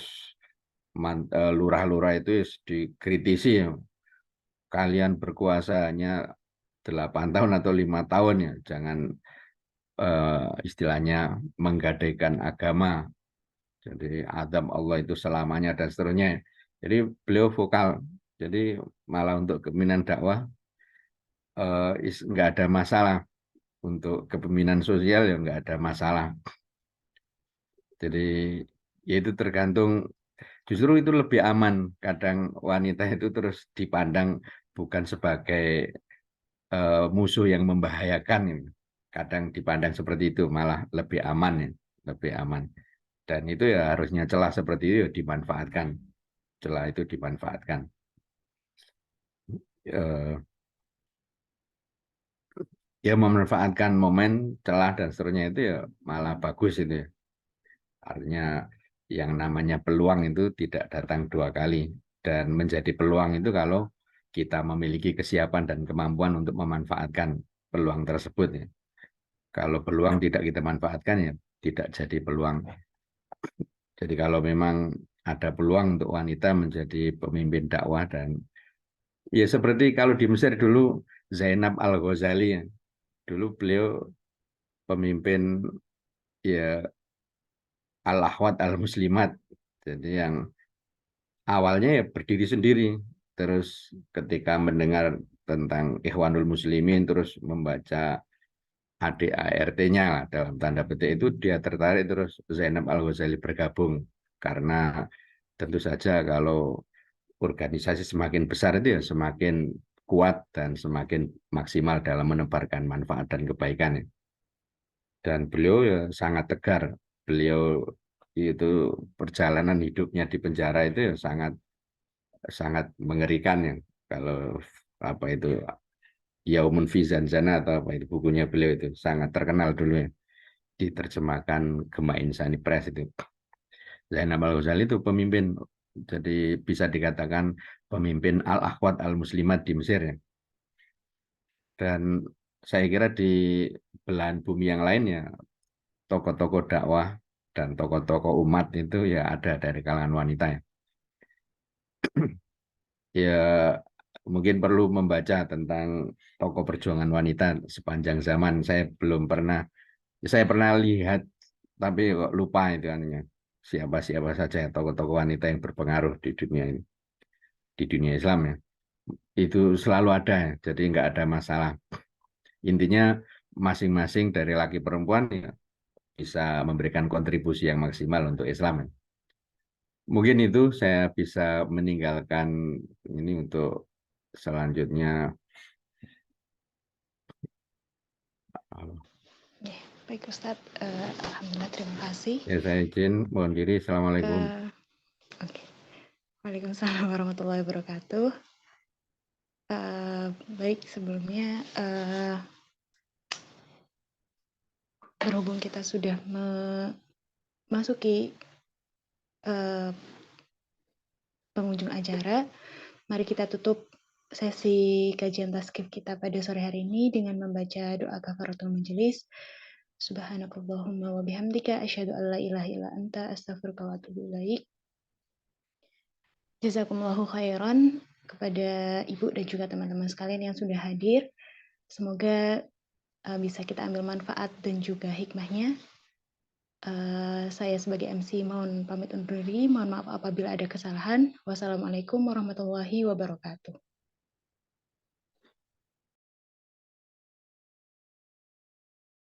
lurah-lurah itu dikritisi ya, kalian berkuasanya 8 tahun atau 5 tahun ya, jangan istilahnya menggadaikan agama. Jadi Adam Allah itu selamanya dan seterusnya. Jadi beliau vokal. Jadi malah untuk kepemimpinan dakwah nggak ada masalah. Untuk kepemimpinan sosial ya nggak ada masalah. Jadi ya itu tergantung. Justru itu lebih aman. Kadang wanita itu terus dipandang bukan sebagai musuh yang membahayakan. Kadang dipandang seperti itu malah lebih aman ya, lebih aman. Dan itu ya harusnya celah seperti itu ya dimanfaatkan. Celah itu dimanfaatkan. Eh, Ya memanfaatkan momen, celah dan seterusnya itu ya malah bagus itu ya. Artinya yang namanya peluang itu tidak datang dua kali, dan menjadi peluang itu kalau kita memiliki kesiapan dan kemampuan untuk memanfaatkan peluang tersebut ya. Kalau peluang tidak kita manfaatkan ya tidak jadi peluang. Jadi kalau memang ada peluang untuk wanita menjadi pemimpin dakwah dan ya seperti kalau di Mesir dulu Zainab Al-Ghazali ya. Dulu beliau pemimpin ya Al-Ahwat Al-Muslimat. Jadi yang awalnya ya berdiri sendiri. Terus ketika mendengar tentang Ikhwanul Muslimin terus membaca ADART-nya dalam tanda petik itu dia tertarik terus Zainab Al-Ghazali bergabung karena tentu saja kalau organisasi semakin besar itu ya semakin kuat dan semakin maksimal dalam menebarkan manfaat dan kebaikan ya. Dan beliau ya sangat tegar. Beliau itu perjalanan hidupnya di penjara itu ya sangat sangat mengerikan ya. Kalau apa itu Yaumun fi Zanzana atau apa itu bukunya beliau itu sangat terkenal dulu ya. Diterjemahkan Gema Insani Press itu. Zainab Al-Ghazali itu pemimpin, jadi bisa dikatakan pemimpin Al-Akhwat Al-Muslimat di Mesir ya. Dan saya kira di belahan bumi yang lainnya, tokoh-tokoh dakwah dan tokoh-tokoh umat itu ya ada dari kalangan wanita ya. Ya mungkin perlu membaca tentang tokoh perjuangan wanita sepanjang zaman. Saya pernah lihat tapi kok lupa itu anunya. Siapa-siapa saja tokoh-tokoh wanita yang berpengaruh di dunia ini, di dunia Islam ya. Itu selalu ada ya, jadi nggak ada masalah. Intinya masing-masing dari laki perempuan ya, bisa memberikan kontribusi yang maksimal untuk Islam. Mungkin itu saya bisa meninggalkan ini untuk selanjutnya. Ya, baik Ustadz, alhamdulillah terima kasih. Ya saya izin, mohon diri. Assalamualaikum. Oke. Waalaikumsalam warahmatullahi wabarakatuh. Baik, sebelumnya berhubung kita sudah memasuki penghujung acara, mari kita tutup sesi kajian taskif kita pada sore hari ini dengan membaca doa kafaratul majelis. Subhanakallahumma wa bihamdika asyhadu an la ilaha illa anta astaghfiruka wa atubu ilaik. Jazakumullahu khairan kepada Ibu dan juga teman-teman sekalian yang sudah hadir. Semoga bisa kita ambil manfaat dan juga hikmahnya. Saya sebagai MC mohon pamit undur diri. Mohon maaf apabila ada kesalahan. Wassalamualaikum warahmatullahi wabarakatuh.